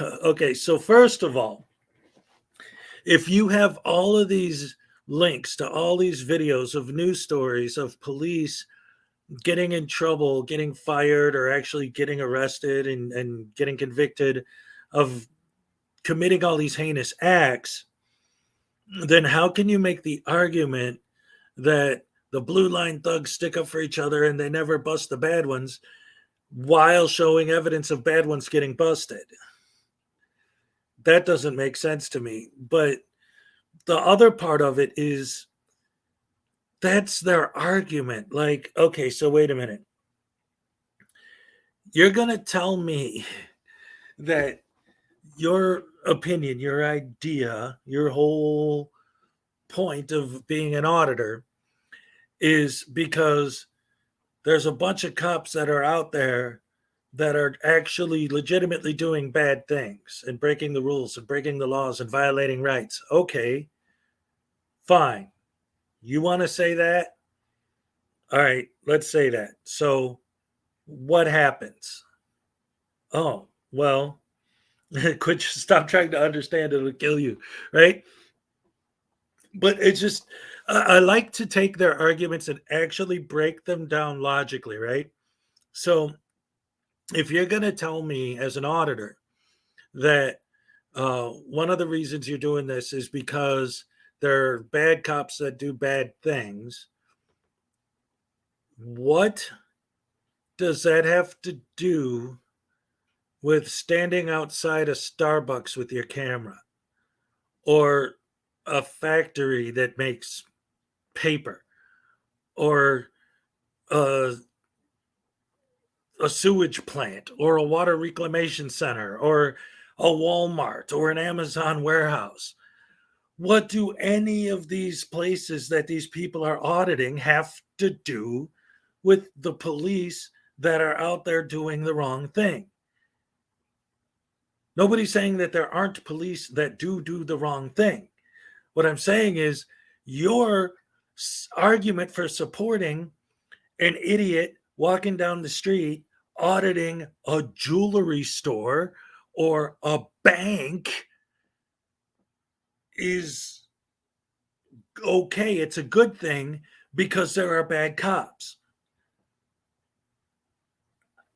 okay, so first of all, if you have all of these links to all these videos of news stories of police getting in trouble, getting fired, or actually getting arrested and getting convicted of committing all these heinous acts, then how can you make the argument that the blue line thugs stick up for each other and they never bust the bad ones while showing evidence of bad ones getting busted? That doesn't make sense to me. But the other part of it is that's their argument. Like, okay, so wait a minute. You're going to tell me that your opinion, your idea, your whole point of being an auditor is because there's a bunch of cops that are out there that are actually legitimately doing bad things and breaking the rules and breaking the laws and violating rights. Okay, fine. You want to say that? All right, let's say that. So what happens? Oh, well, stop trying to understand, it'll kill you, right? But it's just, I like to take their arguments and actually break them down logically, right? So if you're going to tell me as an auditor that one of the reasons you're doing this is because there are bad cops that do bad things, what does that have to do with standing outside a Starbucks with your camera or a factory that makes paper or a sewage plant or a water reclamation center or a Walmart or an Amazon warehouse? What do any of these places that these people are auditing have to do with the police that are out there doing the wrong thing? Nobody's saying that there aren't police that do the wrong thing. What I'm saying is your argument for supporting an idiot walking down the street auditing a jewelry store or a bank is okay. It's a good thing because there are bad cops.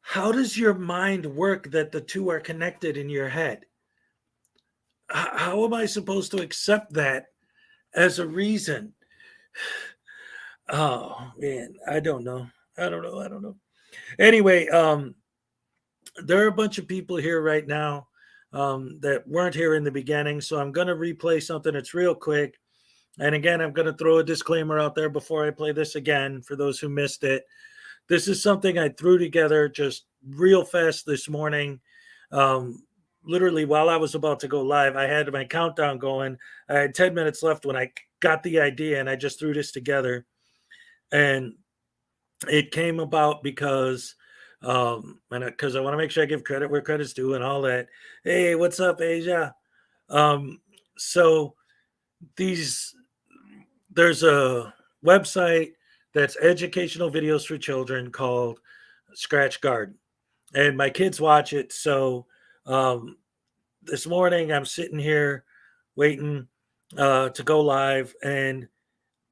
How does your mind work that the two are connected in your head? How am I supposed to accept that as a reason? Oh man, I don't know. Anyway, there are a bunch of people here right now that weren't here in the beginning, so I'm going to replay something that's real quick. And again, I'm going to throw a disclaimer out there before I play this again for those who missed it. This is something I threw together just real fast this morning. Literally, while I was about to go live, I had my countdown going. I had 10 minutes left when I got the idea, and I just threw this together. And it came about because I want to make sure I give credit where credit's due and all that. Hey, what's up, Asia? So there's a website that's educational videos for children called Scratch Garden, and my kids watch it. So this morning I'm sitting here waiting to go live, and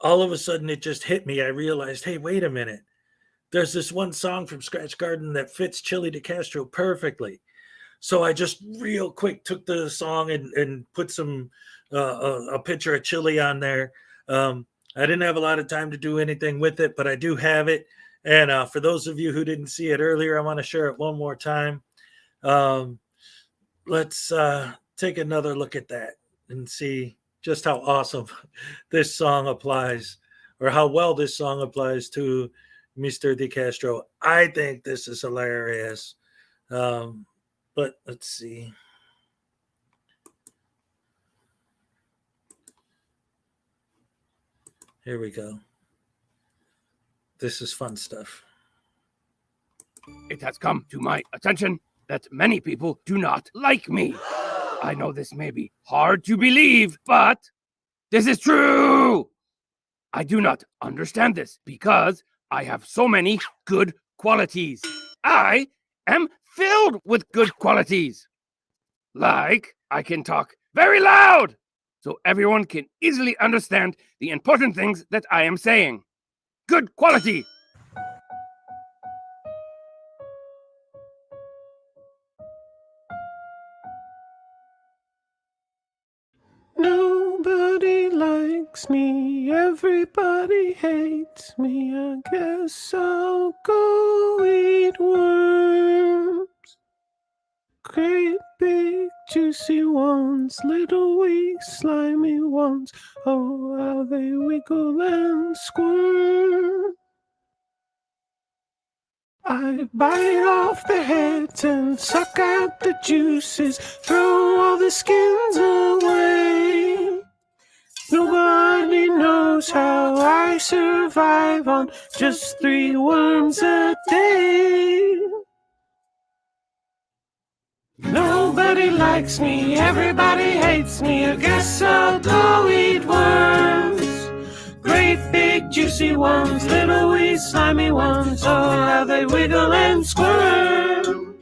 all of a sudden it just hit me. I realized, hey, wait a minute. There's this one song from Scratch Garden that fits Chili DeCastro perfectly. So I just real quick took the song and put some a picture of Chili on there. I didn't have a lot of time to do anything with it, but I do have it. And for those of you who didn't see it earlier, I want to share it one more time. Let's take another look at that and see just how awesome this song applies, or how well this song applies to Mr. DeCastro. I think this is hilarious. But let's see. Here we go. This is fun stuff. It has come to my attention that many people do not like me. I know this may be hard to believe, but this is true. I do not understand this because I have so many good qualities. I am filled with good qualities. Like, I can talk very loud so everyone can easily understand the important things that I am saying. Good quality. Nobody likes me, everybody hates me. I guess I'll go eat worms. Great big juicy ones, little wee slimy ones. Oh, how they wiggle and squirm. I bite off the heads and suck out the juices, throw all the skins away. Nobody knows how I survive on just 3 worms a day. Nobody likes me, everybody hates me. I guess I'll go eat worms. Great big juicy ones, little wee slimy ones. Oh, how they wiggle and squirm.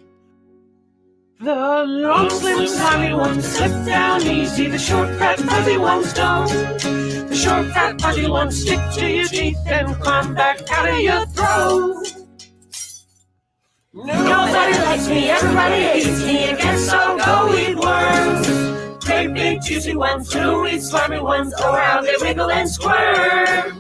The long slim slimy ones slip down easy. The short fat fuzzy ones don't. The short fat fuzzy ones stick to your teeth and climb back out of your throat. Nobody likes me, everybody hates me. I guess I'll go eat worms. Great big juicy ones, little wee slimy ones. Oh, how they wiggle and squirm.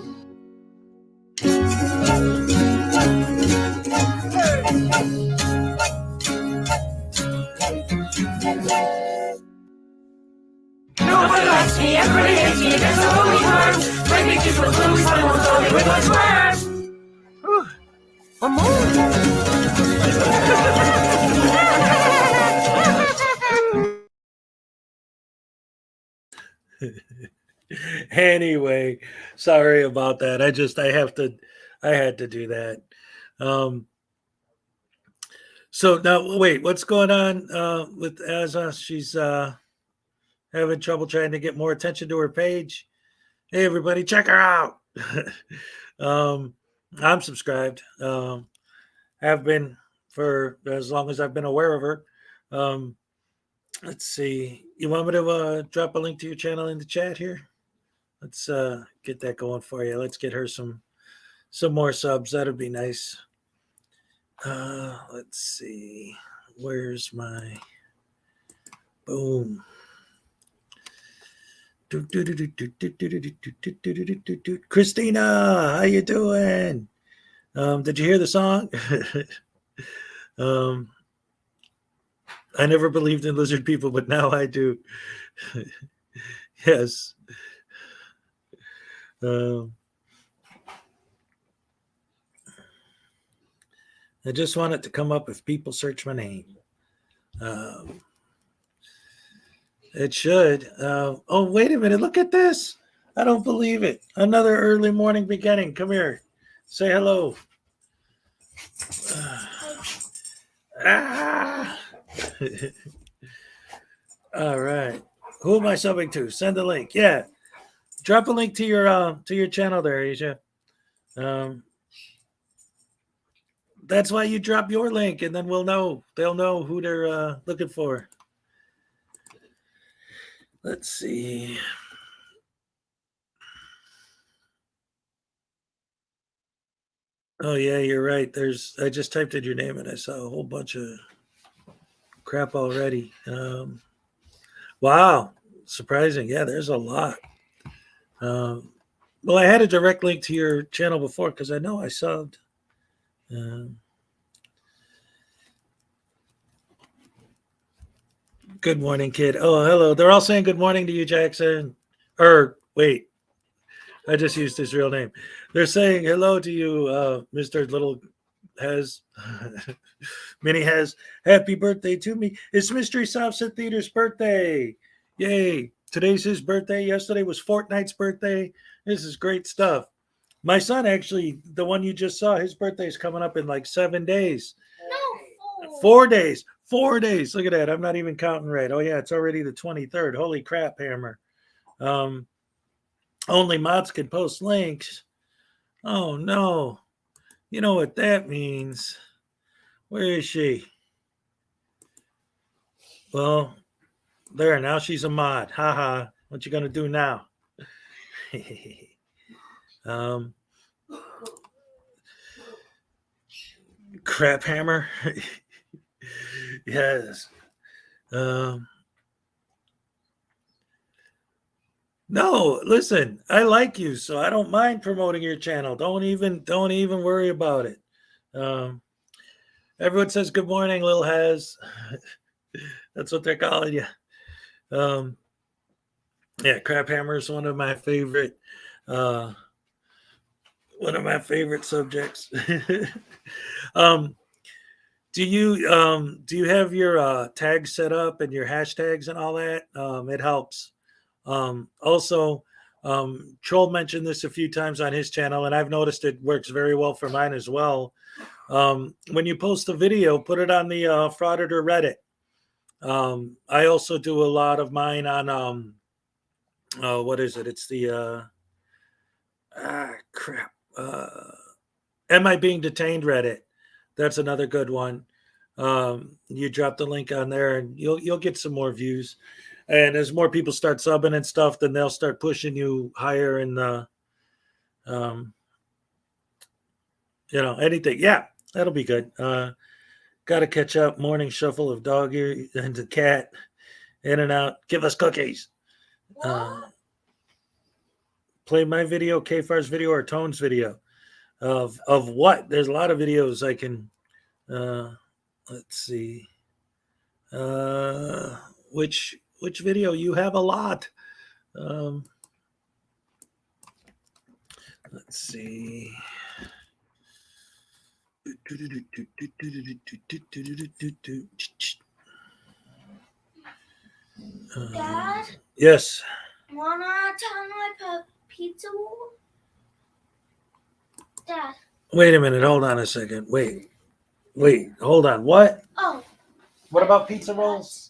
Nobody likes me, everybody hates me. I guess I'll go eat worms. Great big juicy ones, little wee slimy ones. Oh, they wiggle and squirm. One more. Anyway, sorry about that. I had to do that. So now wait, what's going on with Azza? She's having trouble trying to get more attention to her page. Hey everybody, check her out. I'm subscribed. Have been for as long as I've been aware of her. Let's see. You want me to drop a link to your channel in the chat here? Let's get that going for you. Let's get her some more subs. That'd be nice. Let's see. Where's my boom? Christina, how you doing? Did you hear the song? I never believed in lizard people, but now I do. Yes. I just want it to come up if people search my name. It should. Oh, wait a minute. Look at this. I don't believe it. Another early morning beginning. Come here. Say hello. All right. Who am I subbing to? Send a link. Yeah. Drop a link to your channel there, Asia. That's why you drop your link, and then we'll know. They'll know who they're looking for. Let's see. Oh yeah, you're right. I just typed in your name and I saw a whole bunch of crap already. Wow, surprising. Yeah, there's a lot. Well, I had a direct link to your channel before because I know I subbed. Good morning, kid. Oh, hello. They're all saying good morning to you, Jackson. Or wait, I just used his real name. They're saying hello to you, Mr. Little Has. Minnie has. Happy birthday to me. It's Mystery Softset Theater's birthday. Yay. Today's his birthday. Yesterday was Fortnite's birthday. This is great stuff. My son, actually, the one you just saw, his birthday is coming up in like 7 days. No, 4 days. 4 days. Look at that. I'm not even counting right. Oh, yeah, it's already the 23rd. Holy crap, Hammer. Only mods can post links. Oh, no. You know what that means. Where is she? Well, there. Now she's a mod. Haha. What you going to do now? Crap Hammer. Yes. No, listen, I like you, so I don't mind promoting your channel. Don't even worry about it. Everyone says good morning, Lil Has. That's what they're calling you. Yeah, Crap Hammer is one of my favorite subjects. Do you have your tags set up and your hashtags and all that? It helps. Also, Troll mentioned this a few times on his channel, and I've noticed it works very well for mine as well. When you post a video, put it on the Frauditor Reddit. I also do a lot of mine on what is it? It's the crap. Am I being detained? Reddit. That's another good one. You drop the link on there, and you'll get some more views. And as more people start subbing and stuff, then they'll start pushing you higher in the, anything. Yeah, that'll be good. Got to catch up. Morning shuffle of dog ear and the cat. In and out. Give us cookies. Play my video, K-Far's video, or Tone's video. Of what? There's a lot of videos I can. Let's see. Which video? You have a lot. Let's see. Dad? Yes. Wanna tell my pizza roll? Dad. Wait a minute. Hold on a second. Wait. Hold on. What? Oh. What about pizza rolls?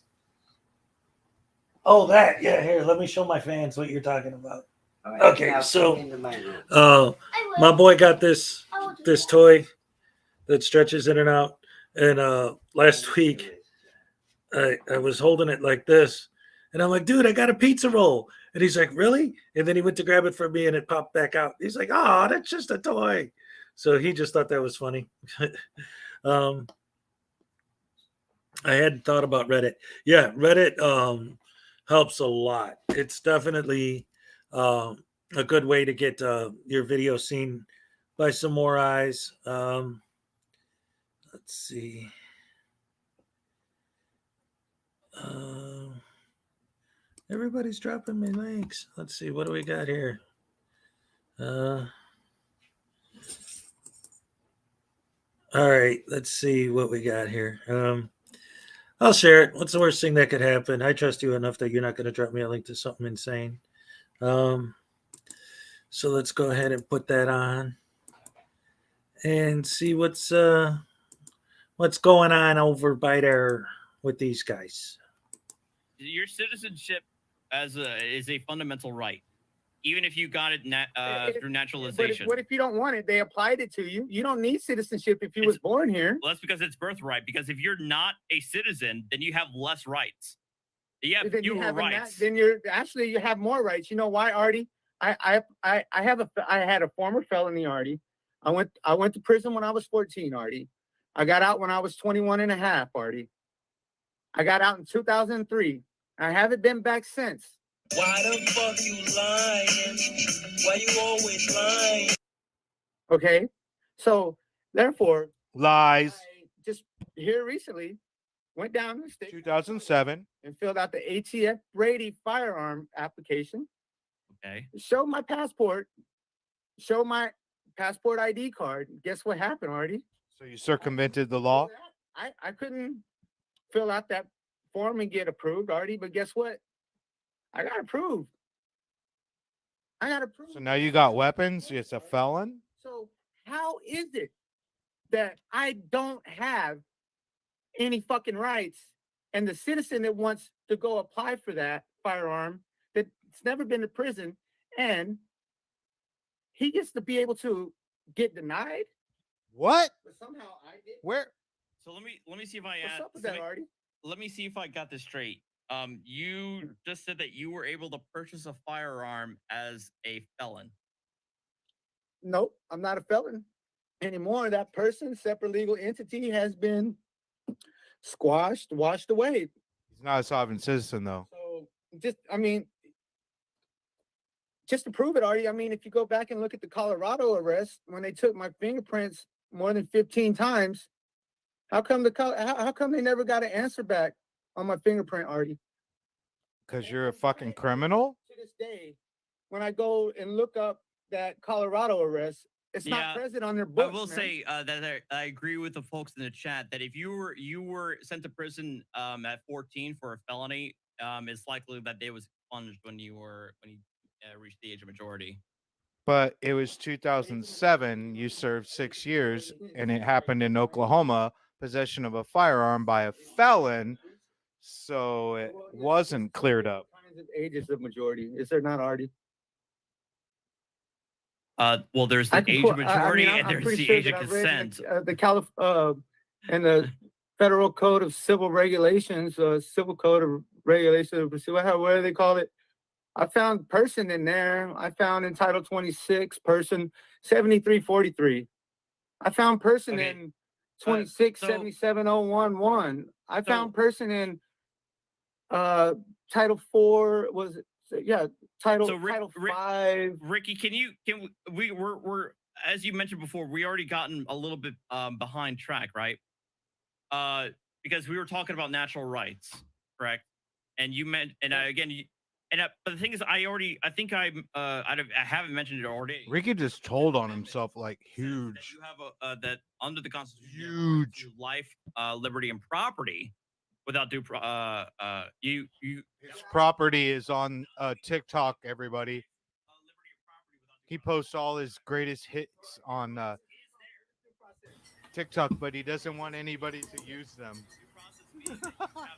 Oh, that. Yeah, here. Let me show my fans what you're talking about. Right, okay, so my boy got this toy that stretches in and out. And last week, I was holding it like this. And I'm like, dude, I got a pizza roll. And he's like, really? And then he went to grab it from me and it popped back out. He's like, oh, that's just a toy. So he just thought that was funny. I hadn't thought about Reddit. Yeah, Reddit helps a lot. It's definitely a good way to get your video seen by some more eyes. Let's see. Everybody's dropping me links. Let's see. What do we got here? All right. Let's see what we got here. I'll share it. What's the worst thing that could happen? I trust you enough that you're not going to drop me a link to something insane. So let's go ahead and put that on and see what's going on over by there with these guys. Your citizenship is a fundamental right, even if you got it through naturalization. But what if you don't want it? They applied it to you. You don't need citizenship if you was born here. Well, that's because it's birthright. Because if you're not a citizen, then you have less rights. Yeah, then you you were have rights. then you have more rights. You know why, Artie? I had a former felony, Artie. I went to prison when I was 14, Artie. I got out when I was 21 and a half, Artie. I got out in 2003. I haven't been back since. Why the fuck you lying? Why you always lying? Okay, so therefore, Lies. I just here recently went down to the state 2007. and filled out the ATF Brady firearm application. Okay. Show my passport. Show my passport ID card. Guess what happened, Artie? So you circumvented the law? I couldn't fill out that form and get approved, Artie, but guess what? I got approved. I got approved. So now you got weapons? It's a felon? So how is it that I don't have any fucking rights and the citizen that wants to go apply for that firearm that's never been to prison and he gets to be able to get denied? What? But somehow I did. Where? So let me see if I What's up with that, Artie? let me see if I got this straight. You just said that you were able to purchase a firearm as a felon. Nope, I'm not a felon anymore. That person, separate legal entity, has been squashed, washed away. He's not a sovereign citizen, though. So just to prove it, Artie, if you go back and look at the Colorado arrest, when they took my fingerprints more than 15 times, how come they never got an answer back on my fingerprint, Artie? Because you're a fucking criminal? To this day, when I go and look up that Colorado arrest, it's not present on their books. I will man. say that I agree with the folks in the chat that if you were sent to prison at 14 for a felony, it's likely that they was expunged when you reached the age of majority. But it was 2007. You served 6 years, and it happened in Oklahoma. Possession of a firearm by a felon. So it wasn't cleared up. Ages of majority. Is there not, Artie? Well, there's the age of majority and there's the age of consent. And the Federal Code of Civil Regulations, Civil Code of Regulations, whatever they call it. I found person in there. I found in Title 26, person 7343. I found person in 2677.011. I found person in Title 4 was Title 5. Ricky, we're as you mentioned before, we already gotten a little bit behind track, right? Because we were talking about natural rights, correct? And you meant, and but the thing is, I haven't mentioned it already. Ricky just told on himself like huge. You have that under the Constitution, huge life, liberty, and property without due. His property is on TikTok. Everybody, he posts all his greatest hits on TikTok, but he doesn't want anybody to use them. Have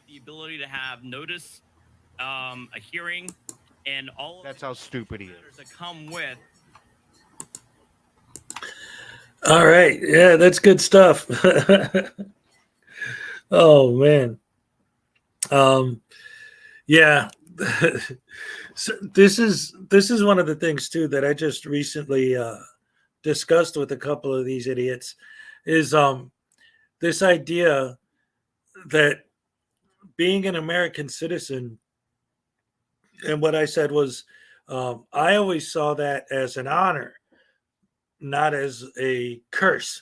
the ability to have notice, a hearing, and all of that's how stupid he is. That come with. All right, yeah, that's good stuff. Oh man, yeah. So this is one of the things too that I just recently discussed with a couple of these idiots is this idea that being an American citizen, and what I said was I always saw that as an honor, not as a curse,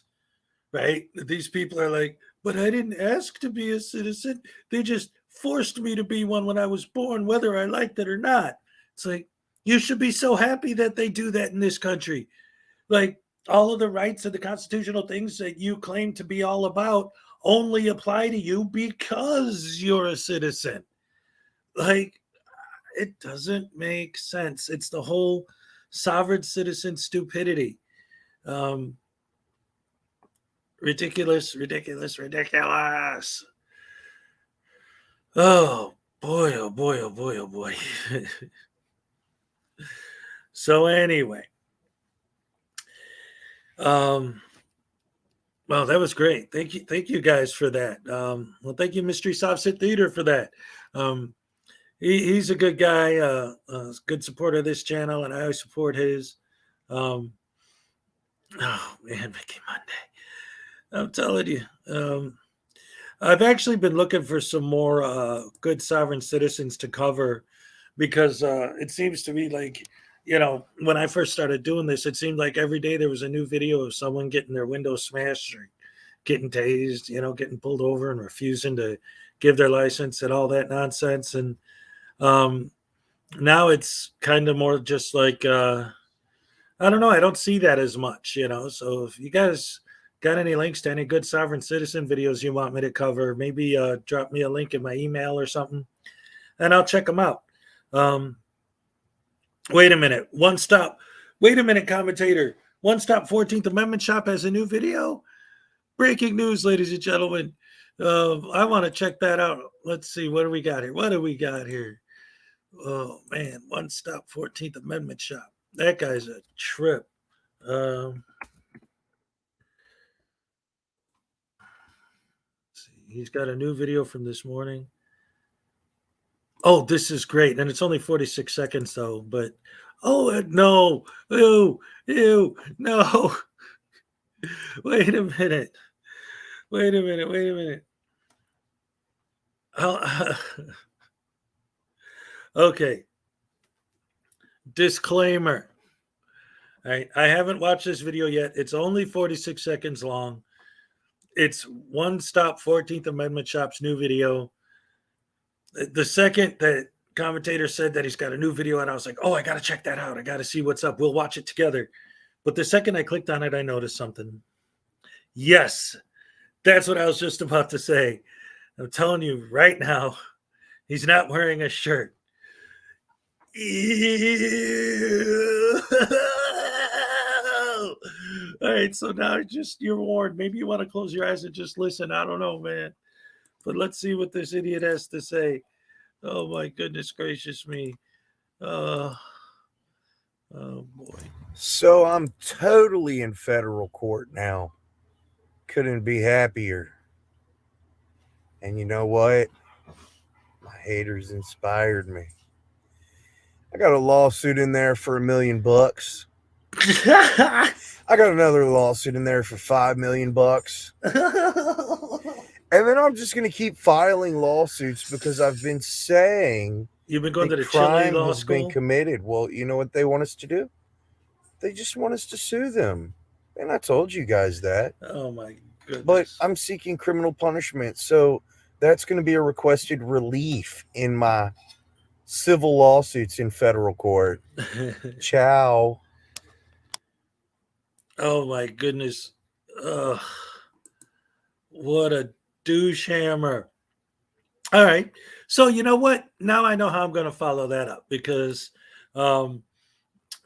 right? These people are like, but I didn't ask to be a citizen. They just forced me to be one when I was born, whether I liked it or not. It's like, you should be so happy that they do that in this country. Like, all of the rights of the constitutional things that you claim to be all about only apply to you because you're a citizen. Like, it doesn't make sense. It's the whole sovereign citizen stupidity. Ridiculous. Oh boy, oh boy, oh boy, oh boy. So anyway, well, that was great. Thank you guys for that. Well, thank you, Mystery Soft Sit Theater, for that. he's a good guy, good supporter of this channel, and I always support his. Oh man, Mickey Monday. I'm telling you. I've actually been looking for some more good sovereign citizens to cover because it seems to me like, when I first started doing this, it seemed like every day there was a new video of someone getting their window smashed or getting tased, getting pulled over and refusing to give their license and all that nonsense. And now it's kind of more just like, I don't know. I don't see that as much, So if you guys got any links to any good sovereign citizen videos you want me to cover, maybe drop me a link in my email or something, and I'll check them out. Wait a minute. One Stop. Wait a minute, commentator. One Stop 14th Amendment Shop has a new video. Breaking news, ladies and gentlemen. I want to check that out. Let's see. What do we got here? Oh, man. One Stop 14th Amendment Shop. That guy's a trip. He's got a new video from this morning. Oh, this is great. And it's only 46 seconds, though. But, no. Ew, no. Wait a minute. Okay. Disclaimer. All right. I haven't watched this video yet. It's only 46 seconds long. It's One Stop 14th Amendment Shop's new video. The second that commentator said that he's got a new video and I was like, oh, I got to check that out. I got to see what's up. We'll watch it together. But the second I clicked on it, I noticed something. Yes, that's what I was just about to say. I'm telling you right now, he's not wearing a shirt. Ew. All right, so now you're warned. Maybe you want to close your eyes and just listen. I don't know, man. But let's see what this idiot has to say. Oh, my goodness gracious me. Oh, boy. So I'm totally in federal court now. Couldn't be happier. And you know what? My haters inspired me. I got a lawsuit in there for $1 million. I got another lawsuit in there for $5 million. And then I'm just going to keep filing lawsuits because I've been saying you've been going to the crime Chile law has school? been committed. Well, you know what they want us to do? They just want us to sue them. And I told you guys that. Oh, my goodness. But I'm seeking criminal punishment. So that's going to be a requested relief in my civil lawsuits in federal court. Ciao. Oh, my goodness. What a douche hammer. All right. So you know what? Now I know how I'm going to follow that up because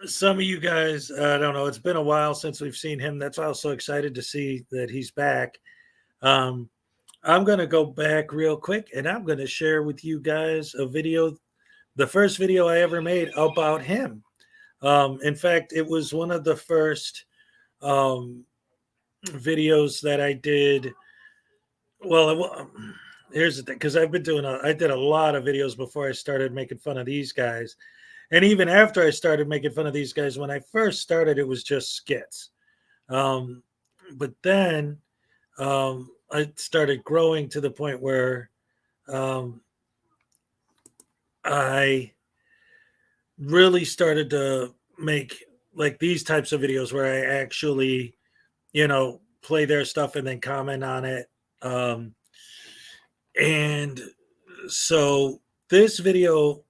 some of you guys, I don't know, it's been a while since we've seen him. That's why I was so excited to see that he's back. I'm going to go back real quick and I'm going to share with you guys a video, the first video I ever made about him. In fact, it was one of the first videos that I did. Well, here's the thing, because I did a lot of videos before I started making fun of these guys. And even after I started making fun of these guys, when I first started, it was just skits. But then I started growing to the point where I really started to make like these types of videos where I actually, play their stuff and then comment on it. And so this video,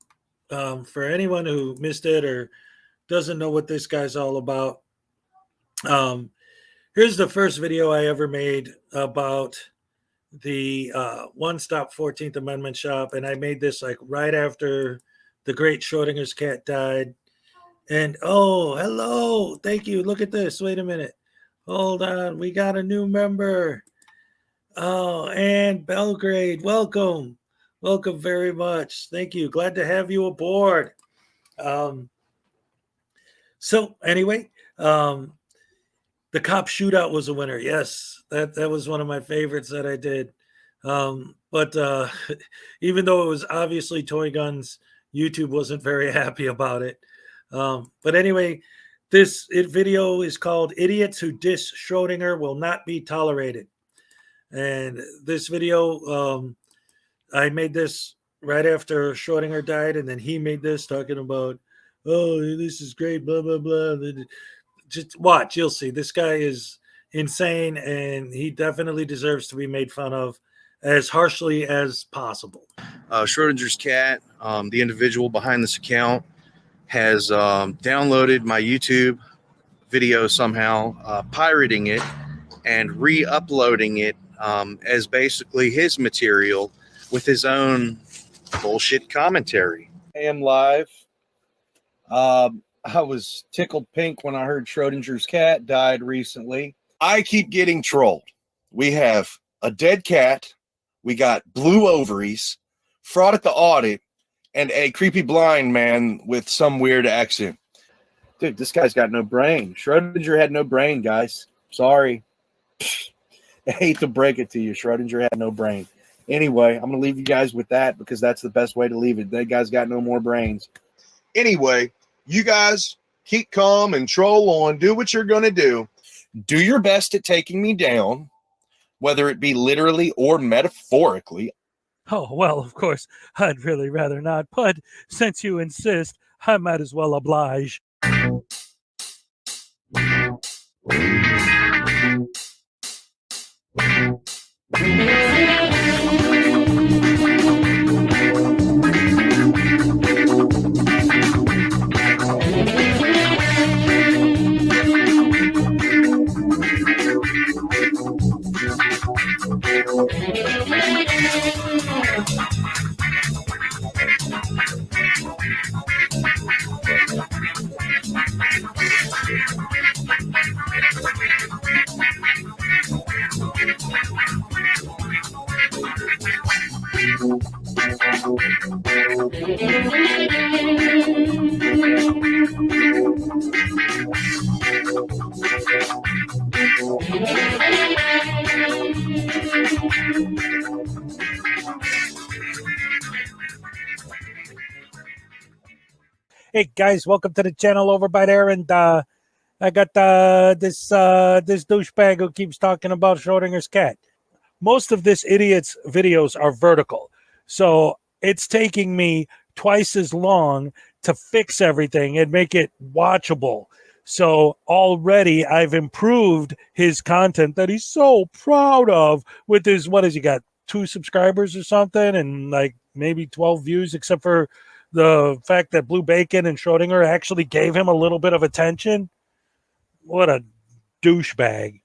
for anyone who missed it or doesn't know what this guy's all about, here's the first video I ever made about the One Stop 14th Amendment Shop. And I made this like right after the great Schrodinger's cat died. And oh, hello. Thank you. Look at this. Wait a minute. Hold on. We got a new member. Oh, and Belgrade. Welcome. Welcome very much. Thank you. Glad to have you aboard. So anyway, the cop shootout was a winner. Yes, that was one of my favorites that I did. But even though it was obviously toy guns, YouTube wasn't very happy about it. But anyway, this video is called "Idiots Who Diss Schrodinger Will Not Be Tolerated," and this video, I made this right after Schrodinger died, and then he made this talking about, oh, this is great, blah blah blah. Just watch, you'll see. This guy is insane, and he definitely deserves to be made fun of as harshly as possible. Schrodinger's cat, the individual behind this account, has downloaded my YouTube video somehow, pirating it and re-uploading it as basically his material with his own bullshit commentary. I am live. I was tickled pink when I heard Schrodinger's cat died recently. I keep getting trolled. We have a dead cat, we got blue ovaries, fraud at the audit, and a creepy blind man with some weird accent. Dude, this guy's got no brain. Schrodinger had no brain, guys. Sorry. I hate to break it to you. Schrodinger had no brain. Anyway, I'm going to leave you guys with that because that's the best way to leave it. That guy's got no more brains. Anyway, you guys keep calm and troll on. Do what you're going to do. Do your best at taking me down, whether it be literally or metaphorically. Oh, well, of course, I'd really rather not, but since you insist, I might as well oblige. Hey guys, welcome to the channel over by there, and I got this douchebag who keeps talking about Schrodinger's cat. Most of this idiot's videos are vertical, so it's taking me twice as long to fix everything and make it watchable. So already I've improved his content that he's so proud of with his, what has he got, 2 subscribers or something, and like maybe 12 views, except for the fact that Blue Bacon and Schrodinger actually gave him a little bit of attention. What a douchebag.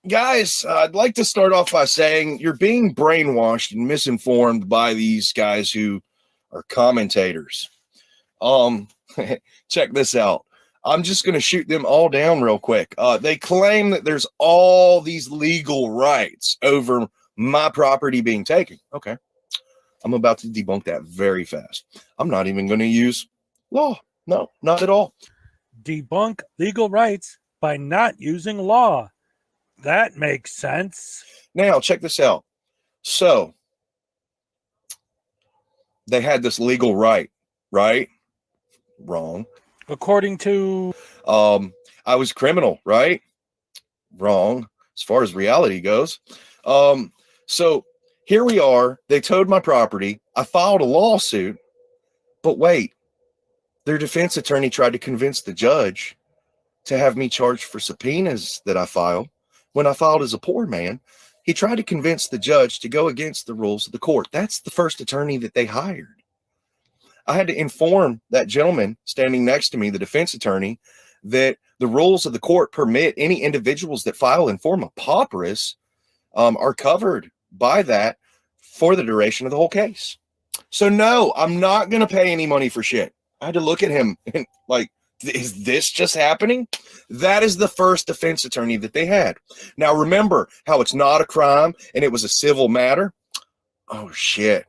Guys, I'd like to start off by saying you're being brainwashed and misinformed by these guys who are commentators. Check this out. I'm just going to shoot them all down real quick. They claim that there's all these legal rights over my property being taken. Okay. I'm about to debunk that very fast. I'm not even going to use law. No, not at all. Debunk legal rights by not using law. That makes sense. Now, check this out. So, they had this legal right, right? Wrong. According to... I was criminal, right? Wrong, as far as reality goes. So, here we are. They towed my property. I filed a lawsuit. But wait, their defense attorney tried to convince the judge to have me charged for subpoenas that I filed. When I filed as a poor man, he tried to convince the judge to go against the rules of the court. That's the first attorney that they hired. I had to inform that gentleman standing next to me, the defense attorney, that the rules of the court permit any individuals that file in form of pauperous are covered by that for the duration of the whole case. So no, I'm not going to pay any money for shit. I had to look at him and like, is this just happening? That is the first defense attorney that they had. Now, remember how it's not a crime and it was a civil matter? Oh, shit.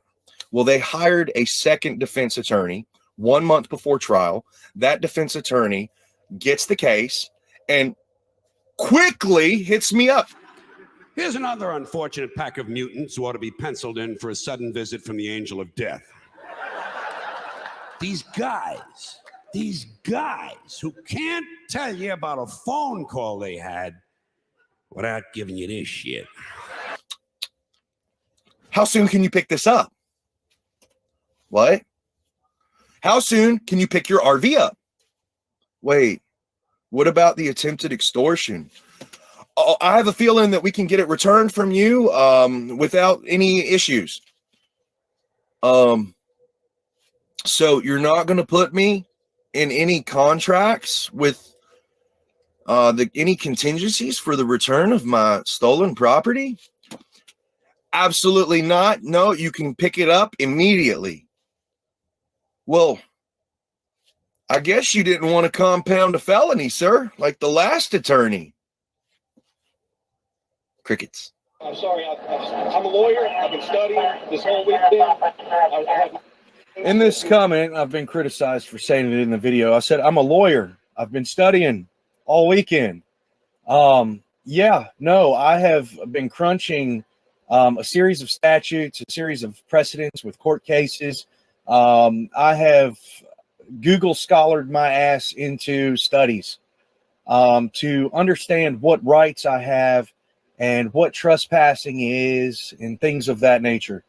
Well, they hired a second defense attorney 1 month before trial. That defense attorney gets the case and quickly hits me up. Here's another unfortunate pack of mutants who ought to be penciled in for a sudden visit from the angel of death. These guys who can't tell you about a phone call they had without giving you this shit. How soon can you pick this up? What? How soon can you pick your RV up? Wait, what about the attempted extortion? Oh, I have a feeling that we can get it returned from you without any issues. So you're not going to put me in any contracts with any contingencies for the return of my stolen property? Absolutely not. No, you can pick it up immediately. Well, I guess you didn't want to compound a felony, sir, like the last attorney. Crickets. I'm sorry. I'm a lawyer. I've been studying this whole weekend. In this comment, I've been criticized for saying it in the video. I said, I'm a lawyer. I've been studying all weekend. Yeah, no, I have been crunching a series of statutes, a series of precedents with court cases. I have Google scholared my ass into studies to understand what rights I have and what trespassing is and things of that nature.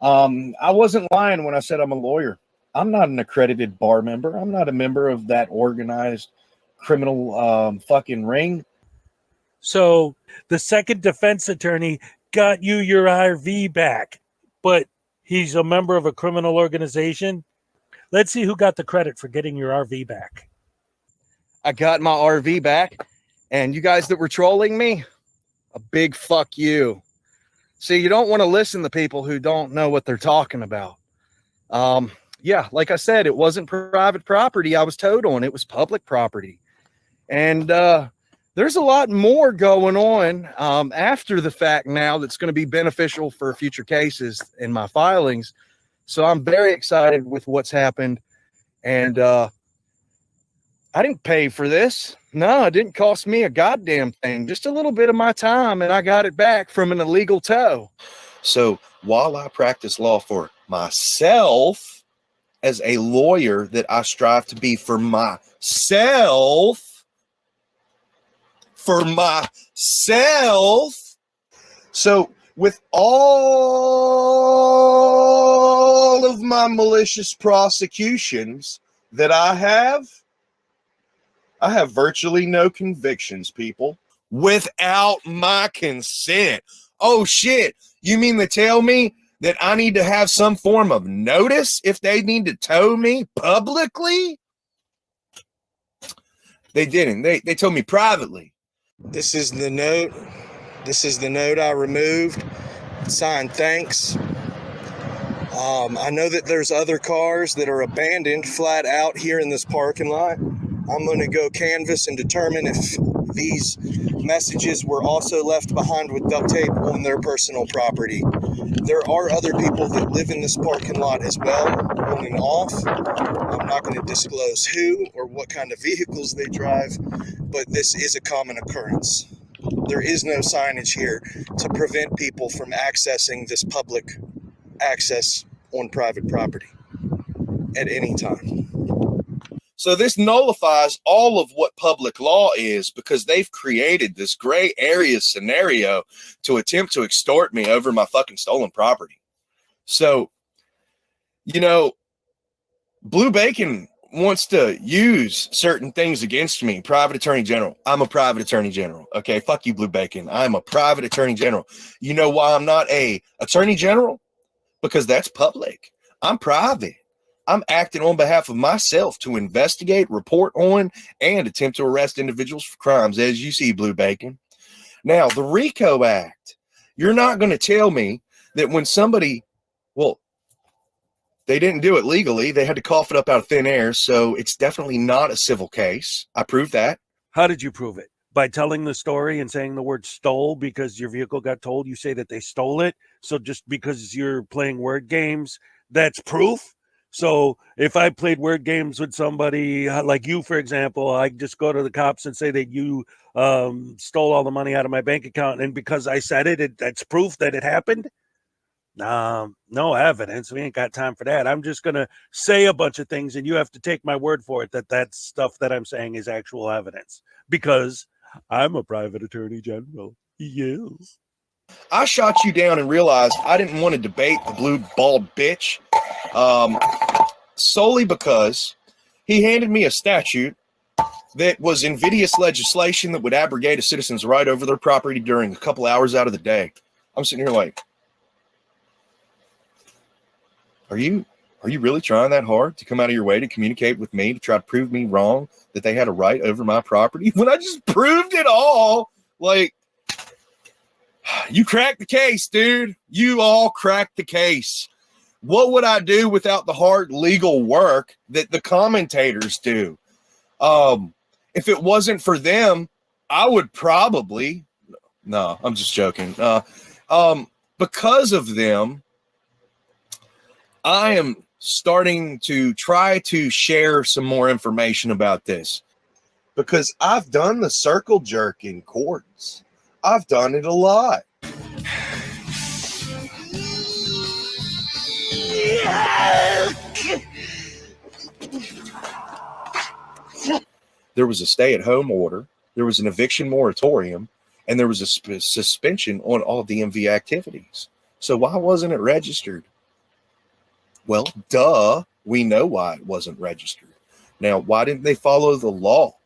I wasn't lying when I said I'm a lawyer. I'm not an accredited bar member. I'm not a member of that organized criminal fucking ring. So the second defense attorney got you your RV back, but he's a member of a criminal organization. Let's see who got the credit for getting your RV back. I got my RV back, and you guys that were trolling me, a big fuck you. See, you don't want to listen to people who don't know what they're talking about. Yeah, like I said, it wasn't private property I was towed on. It was public property. And there's a lot more going on after the fact now that's going to be beneficial for future cases in my filings. So I'm very excited with what's happened. And I didn't pay for this. No, it didn't cost me a goddamn thing. Just a little bit of my time, and I got it back from an illegal tow. So while I practice law for myself as a lawyer that I strive to be for myself, so with all of my malicious prosecutions that I have virtually no convictions, people, without my consent. Oh, shit. You mean to tell me that I need to have some form of notice if they need to tow me publicly? They didn't. They told me privately. This is the note. This is the note I removed. Signed, thanks. I know that there's other cars that are abandoned flat out here in this parking lot. I'm going to go canvass and determine if these messages were also left behind with duct tape on their personal property. There are other people that live in this parking lot as well, on and off. I'm not going to disclose who or what kind of vehicles they drive, but this is a common occurrence. There is no signage here to prevent people from accessing this public access on private property at any time. So this nullifies all of what public law is, because they've created this gray area scenario to attempt to extort me over my fucking stolen property. So, you know, Blue Bacon wants to use certain things against me. Private attorney general. I'm a private attorney general. Okay, fuck you, Blue Bacon. I'm a private attorney general. You know why I'm not a attorney general? Because that's public. I'm private. I'm acting on behalf of myself to investigate, report on, and attempt to arrest individuals for crimes, as you see, Blue Bacon. Now, the RICO Act, you're not going to tell me that when somebody, well, they didn't do it legally. They had to cough it up out of thin air, so it's definitely not a civil case. I proved that. How did you prove it? By telling the story and saying the word stole because your vehicle got told, you say that they stole it. So just because you're playing word games, that's proof. So if I played word games with somebody like you, for example, I just go to the cops and say that you stole all the money out of my bank account, and because I said it, that's proof that it happened. No evidence. We ain't got time for that. I'm just gonna say a bunch of things, and you have to take my word for it that that stuff that I'm saying is actual evidence, because I'm a private attorney general. Yes. I shot you down and realized I didn't want to debate the blue bald bitch, solely because he handed me a statute that was invidious legislation that would abrogate a citizen's right over their property during a couple hours out of the day. I'm sitting here like, are you really trying that hard to come out of your way to communicate with me to try to prove me wrong that they had a right over my property when I just proved it all? Like, you cracked the case, dude. You all cracked the case. What would I do without the hard legal work that the commentators do? If it wasn't for them, I would probably, no, I'm just joking. Because of them, I am starting to try to share some more information about this, because I've done the circle jerk in courts. I've done it a lot. There was a stay-at-home order, there was an eviction moratorium, and there was a suspension on all DMV activities. So why wasn't it registered? Well, duh, we know why it wasn't registered. Now, why didn't they follow the law?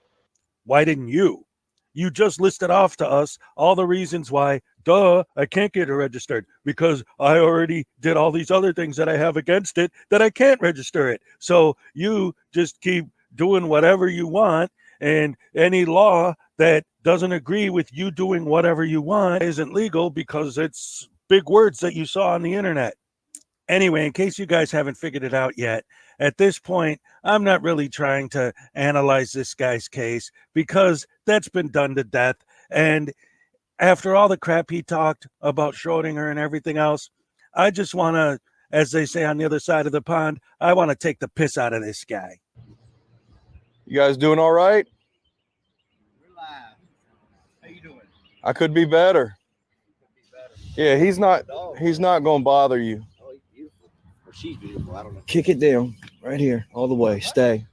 Why didn't you? You just listed off to us all the reasons why, duh, I can't get it registered, because I already did all these other things that I have against it that I can't register it. So you just keep doing whatever you want, and any law that doesn't agree with you doing whatever you want isn't legal because it's big words that you saw on the internet. Anyway, in case you guys haven't figured it out yet, at this point, I'm not really trying to analyze this guy's case because that's been done to death. And after all the crap he talked about Schrodinger and everything else, I just want to, as they say on the other side of the pond, I want to take the piss out of this guy. You guys doing all right? We're live. How you doing? I could be better. Yeah, he's not going to bother you. She's beautiful. I don't know. Kick it down right here, all the way. Stay.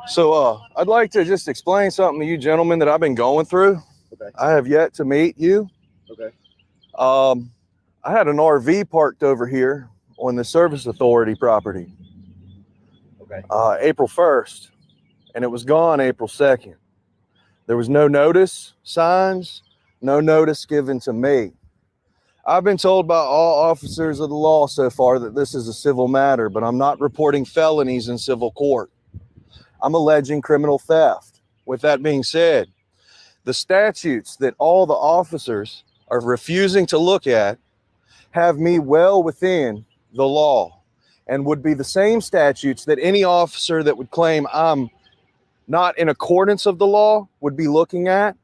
So I'd like to just explain something to you gentlemen that I've been going through. Okay. I have yet to meet you. Okay. I had an RV parked over here on the Service Authority property. Okay. April 1st, and it was gone April 2nd. There was no notice, signs, no notice given to me. I've been told by all officers of the law so far that this is a civil matter, but I'm not reporting felonies in civil court. I'm alleging criminal theft. With that being said, the statutes that all the officers are refusing to look at have me well within the law and would be the same statutes that any officer that would claim I'm not in accordance of the law would be looking at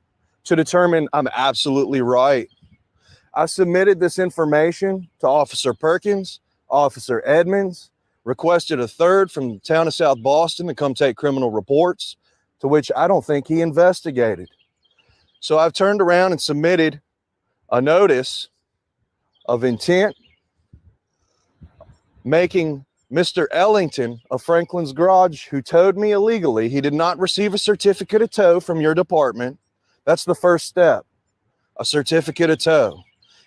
to determine I'm absolutely right. I submitted this information to Officer Perkins, Officer Edmonds, requested a third from the town of South Boston to come take criminal reports, to which I don't think he investigated. So I've turned around and submitted a notice of intent making Mr. Ellington of Franklin's Garage, who towed me illegally. He did not receive a certificate of tow from your department. That's the first step, a certificate of tow.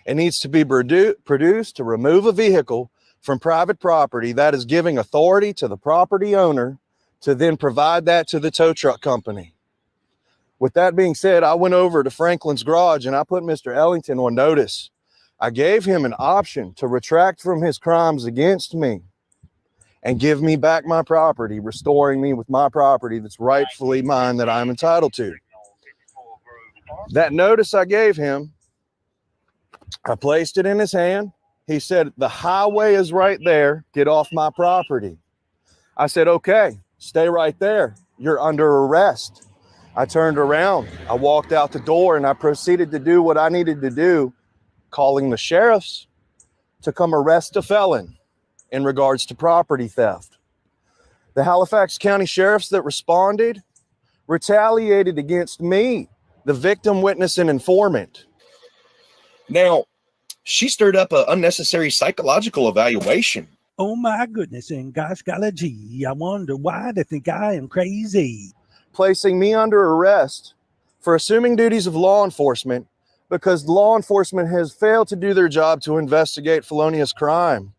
It needs to be produced to remove a vehicle from private property. That is giving authority to the property owner to then provide that to the tow truck company. With that being said, I went over to Franklin's Garage and I put Mr. Ellington on notice. I gave him an option to retract from his crimes against me and give me back my property, restoring me with my property that's rightfully mine that I'm entitled to. That notice I gave him, I placed it in his hand. He said, the highway is right there. Get off my property. I said, okay, stay right there. You're under arrest. I turned around. I walked out the door and I proceeded to do what I needed to do, calling the sheriffs to come arrest a felon. in regards to property theft. The Halifax County sheriffs that responded retaliated against me, the victim, witness, and informant. Now, she stirred up an unnecessary psychological evaluation. Oh my goodness, and gosh golly gee, I wonder why they think I am crazy. Placing me under arrest for assuming duties of law enforcement because law enforcement has failed to do their job to investigate felonious crime.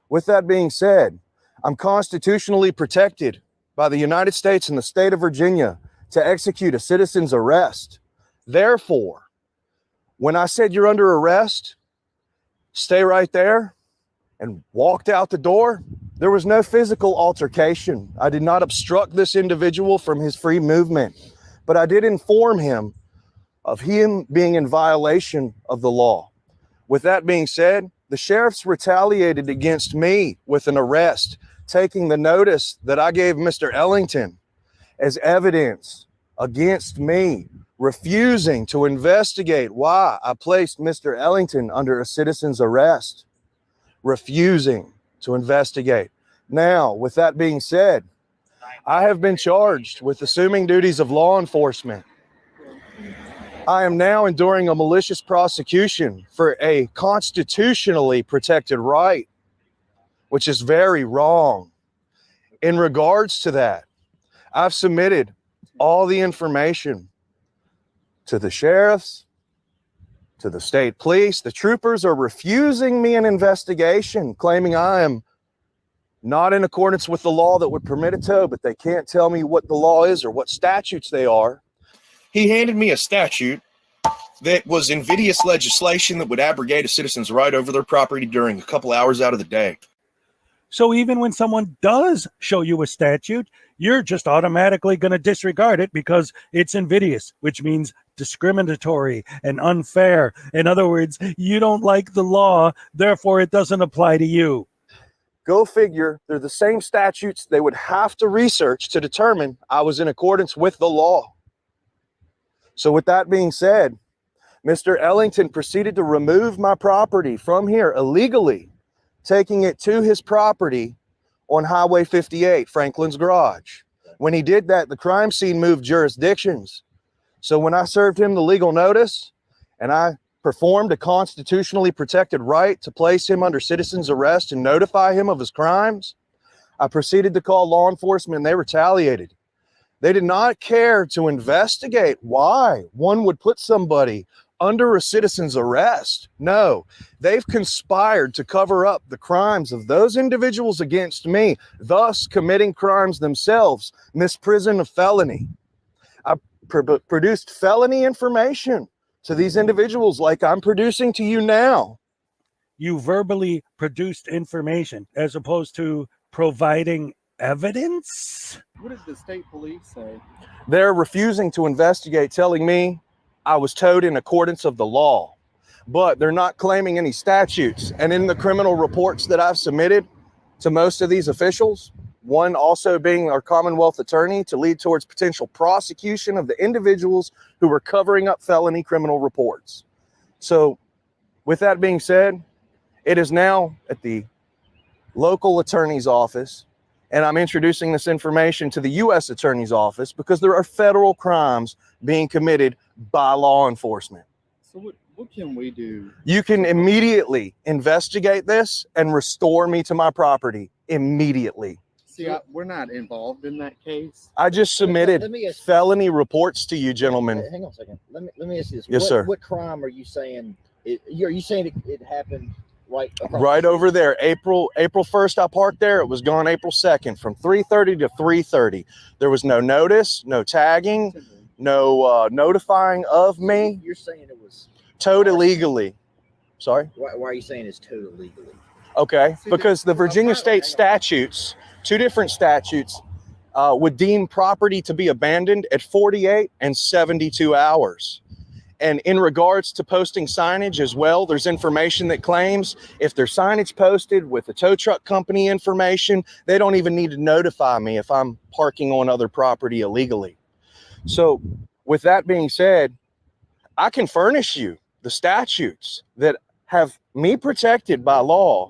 With that being said, I'm constitutionally protected by the United States and the state of Virginia to execute a citizen's arrest. Therefore, when I said you're under arrest, stay right there, and walked out the door, there was no physical altercation. I did not obstruct this individual from his free movement, but I did inform him of him being in violation of the law. With that being said, the sheriffs retaliated against me with an arrest, taking the notice that I gave Mr. Ellington as evidence against me, refusing to investigate why I placed Mr. Ellington under a citizen's arrest. Refusing to investigate. Now, with that being said, I have been charged with assuming duties of law enforcement. I am now enduring a malicious prosecution for a constitutionally protected right, which is very wrong. In regards to that, I've submitted all the information to the sheriffs, to the state police. The troopers are refusing me an investigation, claiming I am not in accordance with the law that would permit a tow, but they can't tell me what the law is or what statutes they are. He handed me a statute that was invidious legislation that would abrogate a citizen's right over their property during a couple hours out of the day. So even when someone does show you a statute, you're just automatically going to disregard it because it's invidious, which means discriminatory and unfair. In other words, you don't like the law, therefore it doesn't apply to you. Go figure, they're the same statutes they would have to research to determine I was in accordance with the law. So with that being said, Mr. Ellington proceeded to remove my property from here illegally, taking it to his property on Highway 58, Franklin's Garage. When he did that, the crime scene moved jurisdictions. So when I served him the legal notice and I performed a constitutionally protected right to place him under citizen's arrest and notify him of his crimes, I proceeded to call law enforcement and they retaliated. They did not care to investigate why one would put somebody under a citizen's arrest. No, they've conspired to cover up the crimes of those individuals against me, thus committing crimes themselves, misprision of felony. I produced felony information to these individuals like I'm producing to you now. You verbally produced information as opposed to providing evidence? What did the state police say? They're refusing to investigate, telling me I was towed in accordance of the law, but they're not claiming any statutes. And in the criminal reports that I've submitted to most of these officials, one also being our Commonwealth attorney to lead towards potential prosecution of the individuals who were covering up felony criminal reports. So with that being said, it is now at the local attorney's office, and I'm introducing this information to the U.S. Attorney's Office because there are federal crimes being committed by law enforcement. So what can we do? You can immediately investigate this and restore me to my property immediately. See, we're not involved in that case. I just submitted felony reports to you, gentlemen. Hang on a second. Let me ask you this. Yes, sir. What crime are you saying? Are you saying it happened Right over there, April 1st, I parked there. It was gone April 2nd from 3:30 to 3:30. There was no notice, no tagging, no notifying of me. You're saying it was towed illegally. Sorry? Why are you saying it's towed illegally? Okay, because the Virginia state statutes, two different statutes, would deem property to be abandoned at 48 and 72 hours. And in regards to posting signage as well, there's information that claims if there's signage posted with the tow truck company information, they don't even need to notify me if I'm parking on other property illegally. So with that being said, I can furnish you the statutes that have me protected by law.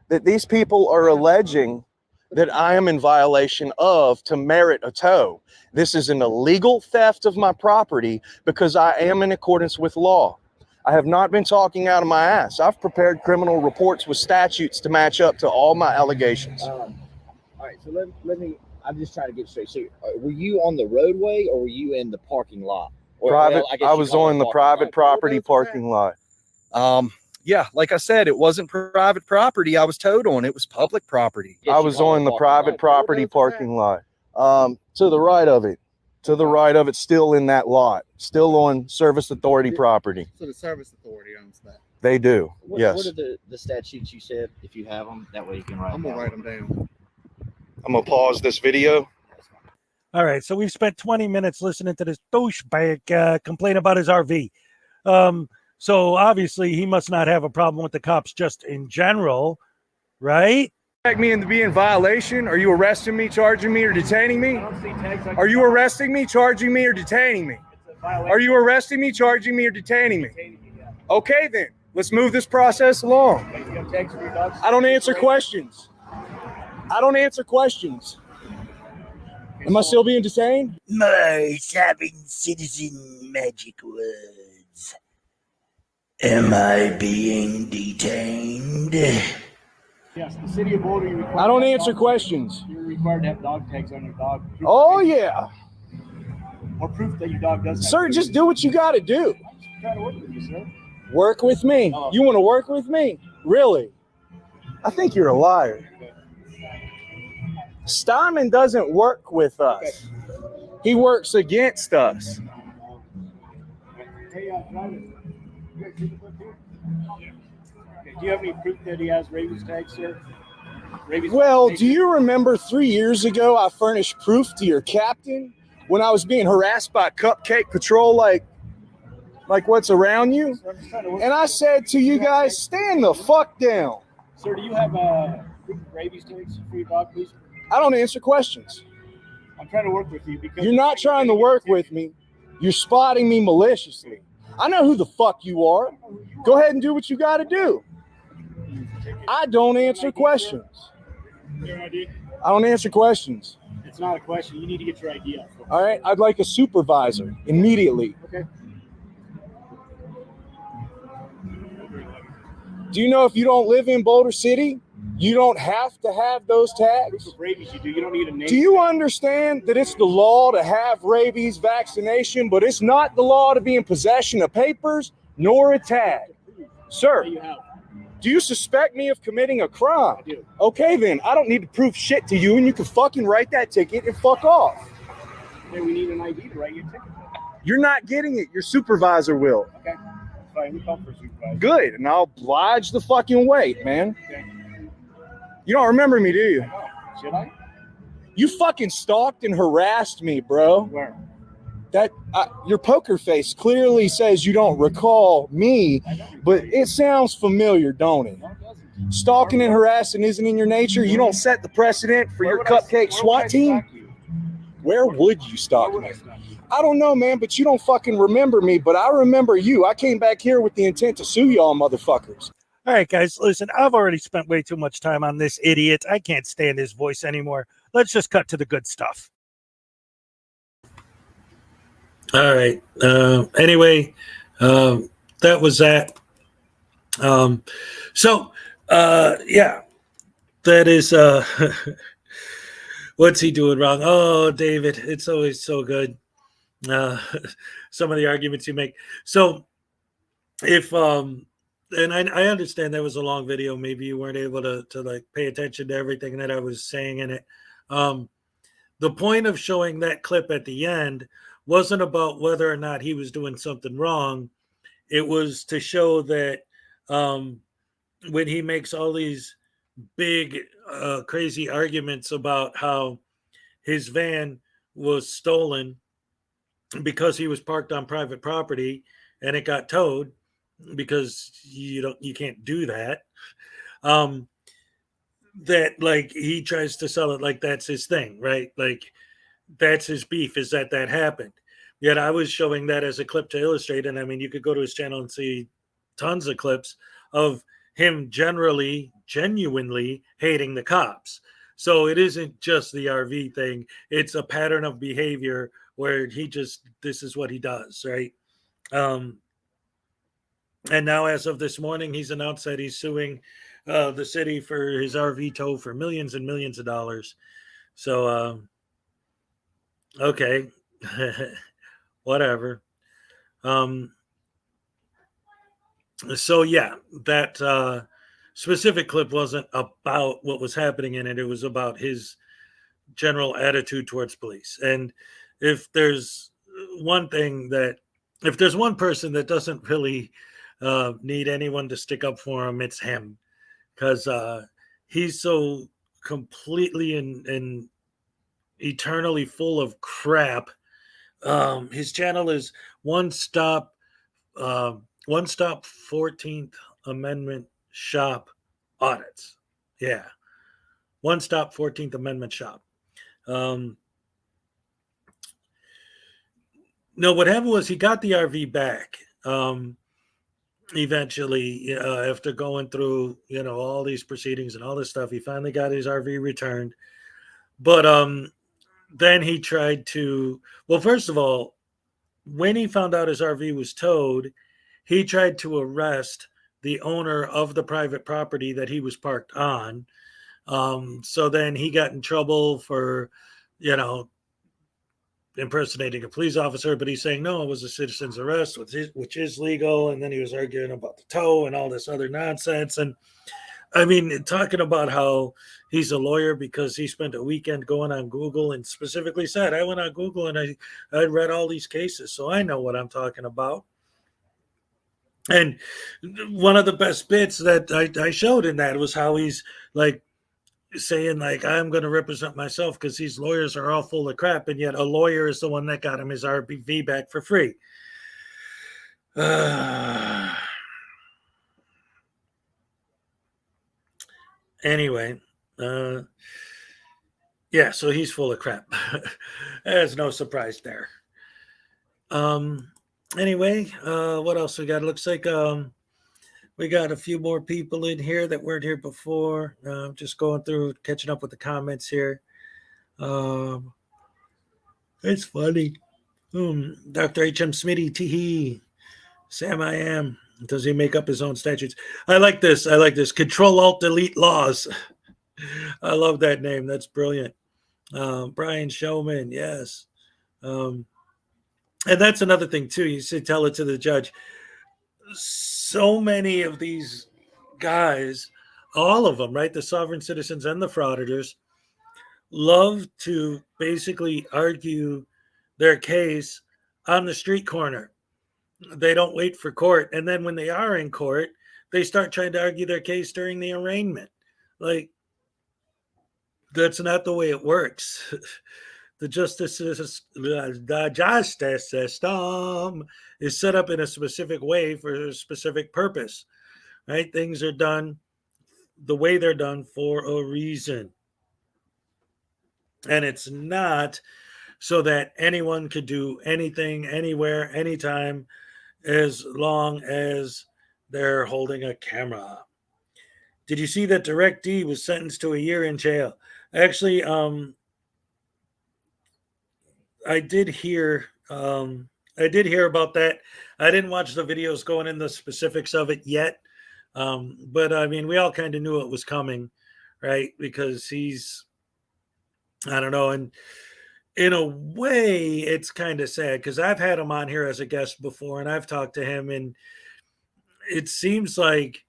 that these people are alleging that I am in violation of to merit a tow. This is an illegal theft of my property because I am in accordance with law. I have not been talking out of my ass. I've prepared criminal reports with statutes to match up to all my allegations. All right, so let me. I'm just trying to get straight. So, were you on the roadway or were you in the parking lot? Or, Private. well, I guess I you was call it on the parking private lot. property parking lot. Yeah, like I said, it wasn't private property I was towed on. It was public property. I was on the private property parking lot. To the right of it. To the right of it, still in that lot. Still on Service Authority property. So the service authority owns that. They do. Yes. What are the statutes you said, if you have them? That way you can write I'm them gonna write them down. I'm gonna pause this video. All right, so we've spent 20 minutes listening to this douchebag complain about his RV. So obviously he must not have a problem with the cops just in general, right? Expect me to be in violation? Are you arresting me, charging me, or detaining me? Are you arresting me, charging me, or detaining me? Are you arresting me, charging me, or detaining me? Okay, then let's move this process along. I don't answer questions. I don't answer questions. Am I still being detained? My 7 citizen magic words. Am I being detained? Yes, the city of Boulder, you're required. I don't answer questions. You're required to have dog tags on your dog. Oh yeah. Or proof that your dog does have. Sir, just do what you got to do. I'm trying to work with you, sir. Work with me? You want to work with me? Really? I think you're a liar. Steinman doesn't work with us. He works against us. Hey, driver. You guys take a look here? Okay, do you have any proof that he has rabies tags, sir? Rabies Well, vaccination? do you remember 3 years ago I furnished proof to your captain when I was being harassed by Cupcake Patrol like what's around you? Sir, I'm just trying to work And I said to you guys, stand the fuck down. Sir, do you have proof of rabies tags for your dog, please? I don't answer questions. I'm trying to work with you because You're not trying to work with me. You're spotting me maliciously. I know who the fuck you are. Go ahead and do what you got to do. I don't answer questions. Your ID? I don't answer questions. It's not a question. You need to get your ID out. All right? I'd like a supervisor immediately. Okay. Do you know if you don't live in Boulder City, you don't have to have those tags? Proof of rabies you do. You don't need a name. Do you understand that it's the law to have rabies vaccination, but it's not the law to be in possession of papers nor a tag? Sir, You have. do you suspect me of committing a crime? I do. Okay, then. I don't need to prove shit to you, and you can fucking write that ticket and fuck off. Okay, we need an ID to write your ticket. You're not getting it. Your supervisor will. Okay. Fine, we call for a supervisor. Good, and I'll oblige the fucking wait, man. Okay. You don't remember me, do you? Oh, should I? You fucking stalked and harassed me, bro. Where? Your poker face clearly says you don't recall me, but it sounds familiar, don't it? No, it doesn't. Stalking and harassing isn't in your nature. You don't set the precedent for your cupcake SWAT team. Where would you stalk me? I don't know, man, but you don't fucking remember me, but I remember you. I came back here with the intent to sue y'all motherfuckers. All right, guys, listen, I've already spent way too much time on this idiot. I can't stand his voice anymore. Let's just cut to the good stuff. All right. Anyway, that was that. Yeah, that is what's he doing wrong? Oh, David, it's always so good. Some of the arguments you make. So if and I understand that was a long video. Maybe you weren't able to like pay attention to everything that I was saying in it. The point of showing that clip at the end wasn't about whether or not he was doing something wrong. It was to show that when he makes all these big, crazy arguments about how his van was stolen because he was parked on private property and it got towed, because you can't do that. That like he tries to sell it like that's his thing, right? Like that's his beef, is that happened. Yet I was showing that as a clip to illustrate, and I mean you could go to his channel and see tons of clips of him genuinely hating the cops. So it isn't just the RV thing. It's a pattern of behavior where this is what he does, right? And now, as of this morning, he's announced that he's suing the city for his RV tow for millions and millions of dollars. So, okay, whatever. So yeah, that specific clip wasn't about what was happening in it. It was about his general attitude towards police. And if there's one person that doesn't really need anyone to stick up for him, it's him, because he's so completely and eternally full of crap. His channel is One Stop 14th Amendment Shop Audits. Yeah. One Stop 14th Amendment Shop. No, what happened was he got the RV back eventually after going through, all these proceedings and all this stuff. He finally got his RV returned. But then he tried to, well, first of all, when he found out his RV was towed, he tried to arrest the owner of the private property that he was parked on. So then he got in trouble for, impersonating a police officer, but he's saying, no, it was a citizen's arrest, which is legal. And then he was arguing about the tow and all this other nonsense. And I mean, talking about how he's a lawyer because he spent a weekend going on Google and specifically said, I went on Google and I read all these cases, so I know what I'm talking about. And one of the best bits that I showed in that was how he's like saying, like, I'm going to represent myself because these lawyers are all full of crap, and yet a lawyer is the one that got him his RV back for free. Anyway, yeah, so he's full of crap. There's no surprise there. Anyway, what else we got? It looks like we got a few more people in here that weren't here before. Just going through, catching up with the comments here. It's funny. Dr. H.M. Smitty, teehee. Sam I am. Does he make up his own statutes? I like this. Control Alt Delete Laws. I love that name. That's brilliant. Brian Showman, yes. And that's another thing too. You should tell it to the judge. So many of these guys, all of them, right? The sovereign citizens and the frauditors, love to basically argue their case on the street corner. They don't wait for court. And then when they are in court, they start trying to argue their case during the arraignment. Like, that's not the way it works. The justice system is set up in a specific way for a specific purpose, right? Things are done the way they're done for a reason. And it's not so that anyone could do anything, anywhere, anytime, as long as they're holding a camera. Did you see that Direct D was sentenced to a year in jail? Actually, I did hear about that. I didn't watch the videos going in the specifics of it yet. But I mean, we all kind of knew it was coming, right? Because I don't know. And in a way, it's kind of sad because I've had him on here as a guest before and I've talked to him, and it seems like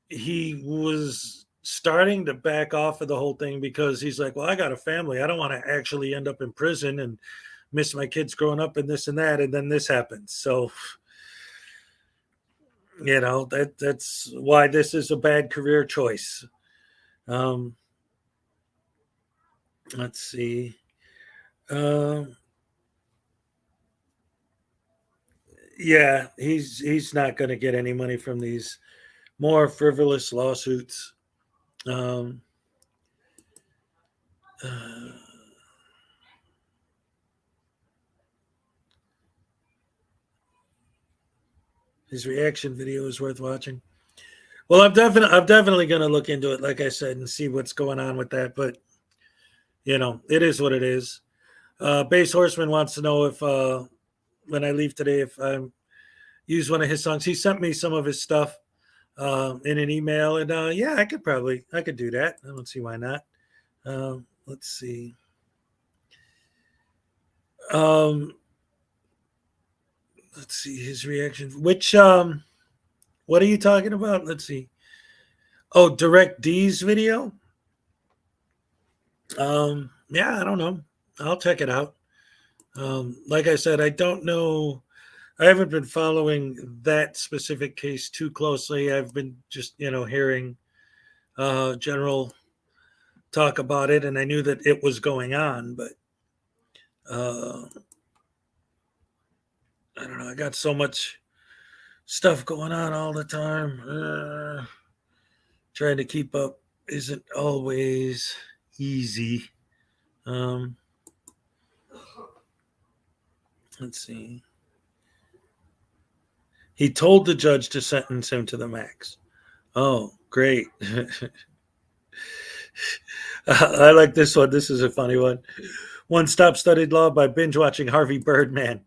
he was starting to back off of the whole thing because he's like, well, I got a family. I don't want to actually end up in prison and miss my kids growing up and this and that. And then this happens. So, that's why this is a bad career choice. Let's see. Yeah, he's not going to get any money from these more frivolous lawsuits. His reaction video is worth watching. Well, I'm definitely going to look into it, like I said, and see what's going on with that. But it is what it is. Base Horseman wants to know if when I leave today, if I use one of his songs. He sent me some of his stuff in an email, and yeah, I could do that. I don't see why not. Let's see. Let's see his reaction. Which what are you talking about? Let's see. Oh, Direct D's video. Yeah, I don't know. I'll check it out. Like I said, I don't know. I haven't been following that specific case too closely. I've been just hearing general talk about it, and I knew that it was going on, but I don't know. I got so much stuff going on all the time. Trying to keep up isn't always easy. Let's see. He told the judge to sentence him to the max. Oh, great. I like this one. This is a funny one. One stop studied law by binge watching Harvey Birdman.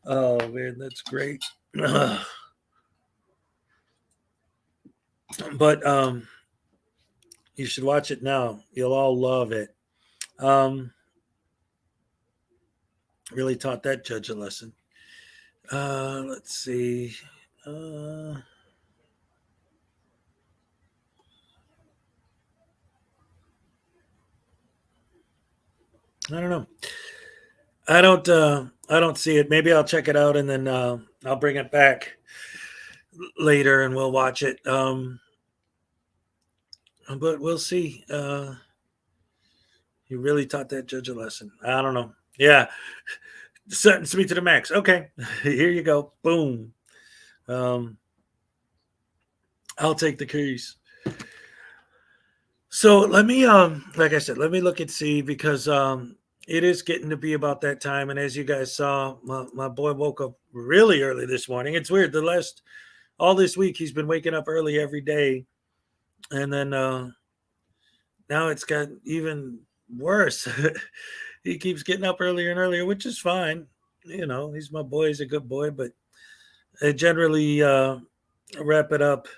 Oh, man, that's great. But you should watch it now. You'll all love it. Really taught that judge a lesson. Let's see. I don't know. I don't see it. Maybe I'll check it out and then I'll bring it back later and we'll watch it. But we'll see. He really taught that judge a lesson. I don't know. Yeah. Sentence me to the max. Okay. Here you go. Boom. I'll take the keys. So let me like I said, let me look and see, because it is getting to be about that time. And as you guys saw, my boy woke up really early this morning. It's weird. All this week, he's been waking up early every day. And then now it's got even worse. He keeps getting up earlier and earlier, which is fine. He's my boy. He's a good boy. But I generally wrap it up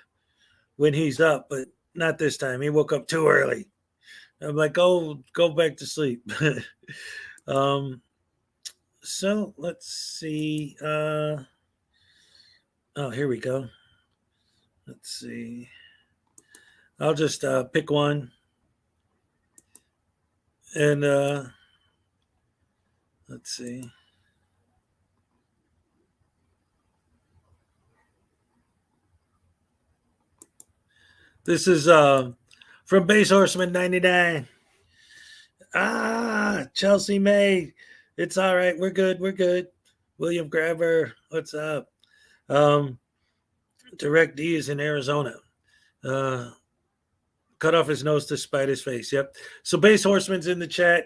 when he's up, but not this time. He woke up too early. I'm like, go back to sleep. So let's see. Oh, here we go. Let's see. I'll just pick one. And let's see. This is from Base Horseman 99. Chelsea May. It's all right. We're good. William Grabber. What's up? Direct D is in Arizona. Cut off his nose to spite his face. Yep. So Base Horseman's in the chat.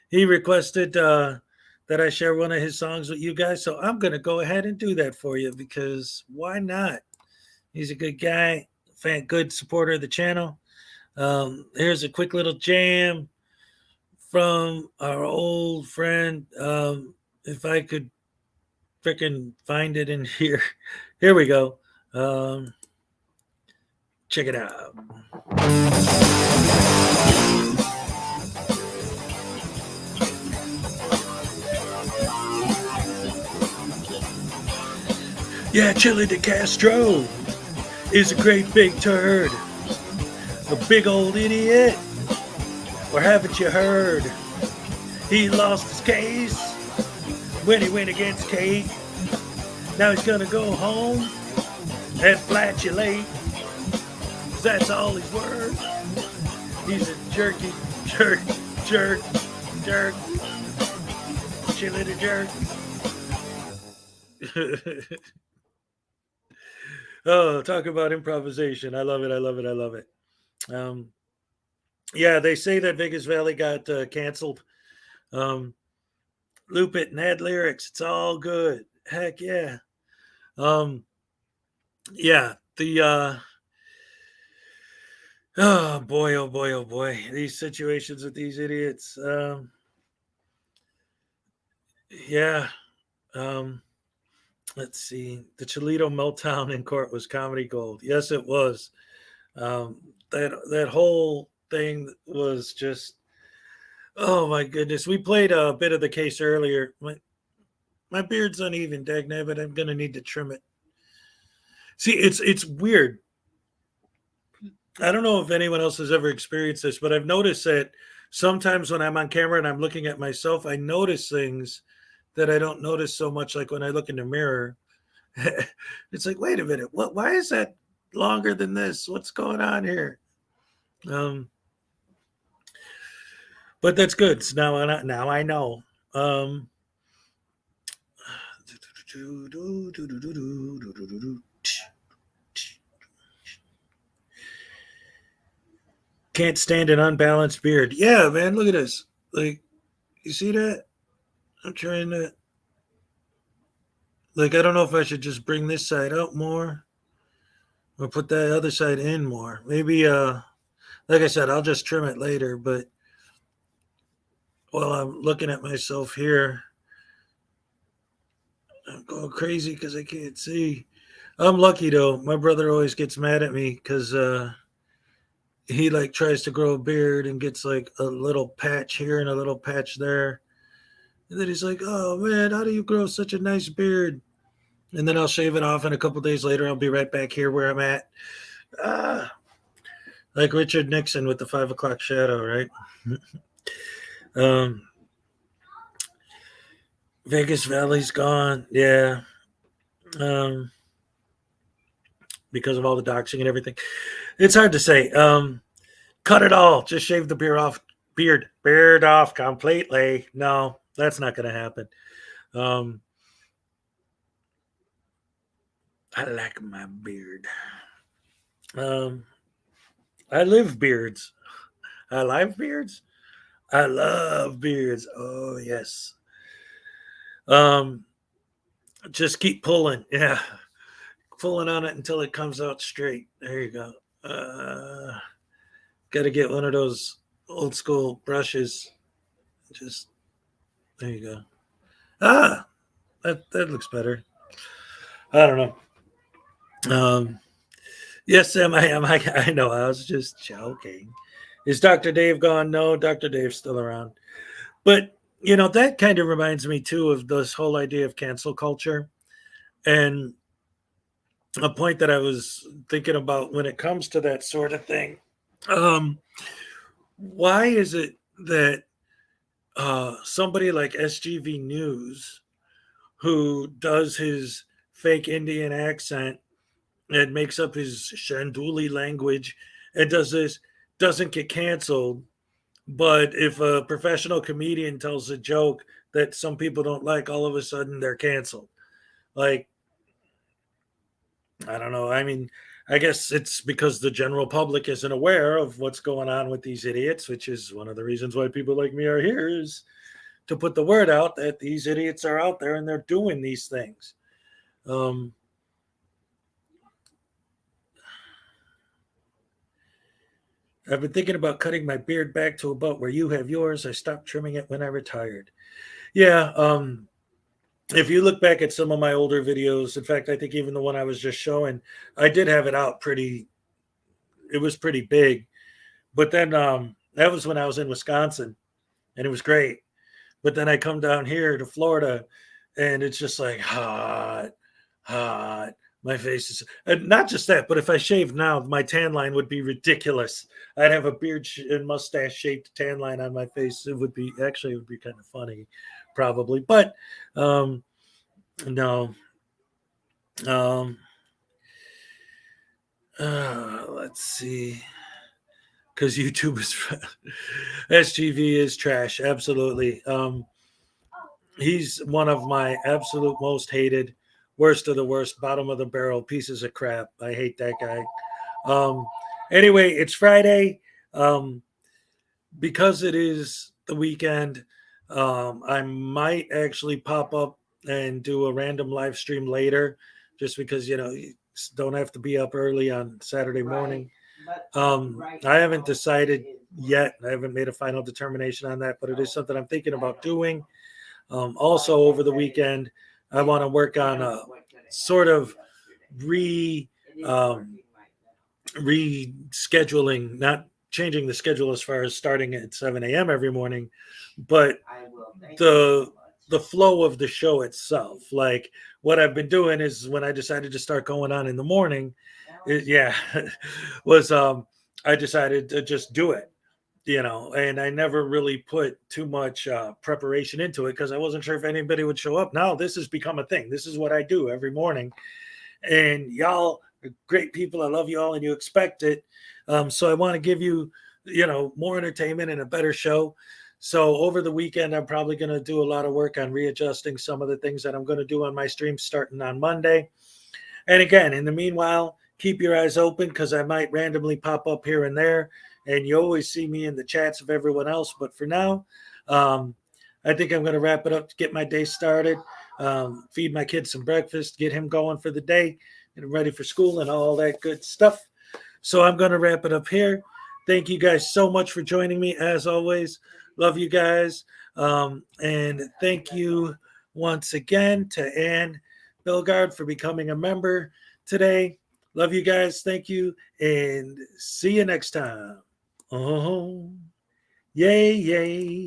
He requested that I share one of his songs with you guys. So I'm going to go ahead and do that for you, because why not? He's a good guy, good supporter of the channel. Here's a quick little jam from our old friend. If I could freaking find it in here. Here we go. Check it out. Yeah, Chili de Castro is a great big turd. A big old idiot. Or haven't you heard? He lost his case when he went against Kate. Now he's gonna go home and flatulate. That's all he's worth. He's a jerk. Chili the jerk. Oh, talk about improvisation. I love it. Yeah, they say that Vegas Valley got canceled. Loop it and add lyrics. It's all good. Heck yeah. Yeah, Oh boy, oh boy, oh boy. These situations with these idiots. Yeah. Um, let's see. The Cholito meltdown in court was comedy gold. Yes, it was. That whole thing was just, oh my goodness. We played a bit of the case earlier. My beard's uneven, dagnabbit. I'm gonna need to trim it. See, it's weird. I don't know if anyone else has ever experienced this, but I've noticed that sometimes when I'm on camera and I'm looking at myself, I notice things that I don't notice so much, like when I look in the mirror. It's like, wait a minute, why is that longer than this? What's going on here? But that's good. So now I know. Can't stand an unbalanced beard. Yeah, man, look at this. Like, you see that? I'm trying to, like, I don't know if I should just bring this side out more or put that other side in more. Maybe, like I said, I'll just trim it later. But while I'm looking at myself here, I'm going crazy because I can't see. I'm lucky though. My brother always gets mad at me because he like tries to grow a beard and gets like a little patch here and a little patch there. And then he's like, "Oh man, how do you grow such a nice beard?" And then I'll shave it off, and a couple days later, I'll be right back here where I'm at. Like Richard Nixon with the 5 o'clock shadow, right? Vegas Valley's gone, yeah. Because of all the doxing and everything. It's hard to say. Cut it all. Just shave the beard off completely. No, that's not going to happen. I like my beard. I live beards. I like beards. I love beards. Oh yes. Just keep pulling. Yeah. Pulling on it until it comes out straight. There you go. Got to get one of those old school brushes. Just there you go. That looks better. I don't know. Yes, Sam, I am. I know. I was just joking. Is Dr. Dave gone? No, Dr. Dave's still around. But that kind of reminds me too of this whole idea of cancel culture, and a point that I was thinking about when it comes to that sort of thing. Why is it that somebody like SGV News, who does his fake Indian accent and makes up his Shanduli language and does this, doesn't get canceled, but if a professional comedian tells a joke that some people don't like, all of a sudden they're canceled? Like, I don't know. I mean, I guess it's because the general public isn't aware of what's going on with these idiots, which is one of the reasons why people like me are here, is to put the word out that these idiots are out there and they're doing these things. I've been thinking about cutting my beard back to about where you have yours. I stopped trimming it when I retired. Yeah. If you look back at some of my older videos, in fact, I think even the one I was just showing, I did have it out it was pretty big. But then that was when I was in Wisconsin, and it was great. But then I come down here to Florida, and it's just like hot. My face is, and not just that, but if I shaved now, my tan line would be ridiculous. I'd have a beard and mustache shaped tan line on my face. It would be kind of funny, probably. But no. Let's see. Because YouTube is SGV is trash. Absolutely. He's one of my absolute most hated, worst of the worst, bottom of the barrel pieces of crap. I hate that guy. Anyway, it's Friday. Because it is the weekend, I might actually pop up and do a random live stream later, just because you don't have to be up early on Saturday morning. I haven't decided yet. I haven't made a final determination on that, but it is something I'm thinking about doing. Also, over the weekend, I want to work on a sort of rescheduling, not changing the schedule as far as starting at 7 a.m. every morning, but the flow of the show itself. Like what I've been doing is when I decided to start going on in the morning, was I decided to just do it, and I never really put too much preparation into it because I wasn't sure if anybody would show up. Now this has become a thing. This is what I do every morning, and y'all are great people. I love you all, and you expect it. So I want to give you, more entertainment and a better show. So over the weekend, I'm probably going to do a lot of work on readjusting some of the things that I'm going to do on my stream starting on Monday. And again, in the meanwhile, keep your eyes open because I might randomly pop up here and there. And you always see me in the chats of everyone else. But for now, I think I'm going to wrap it up to get my day started, feed my kid some breakfast, get him going for the day, get him ready for school and all that good stuff. So I'm going to wrap it up here. Thank you guys so much for joining me, as always. Love you guys. And thank you once again to Ann Bilgard for becoming a member today. Love you guys. Thank you. And see you next time. Oh, yay, yay.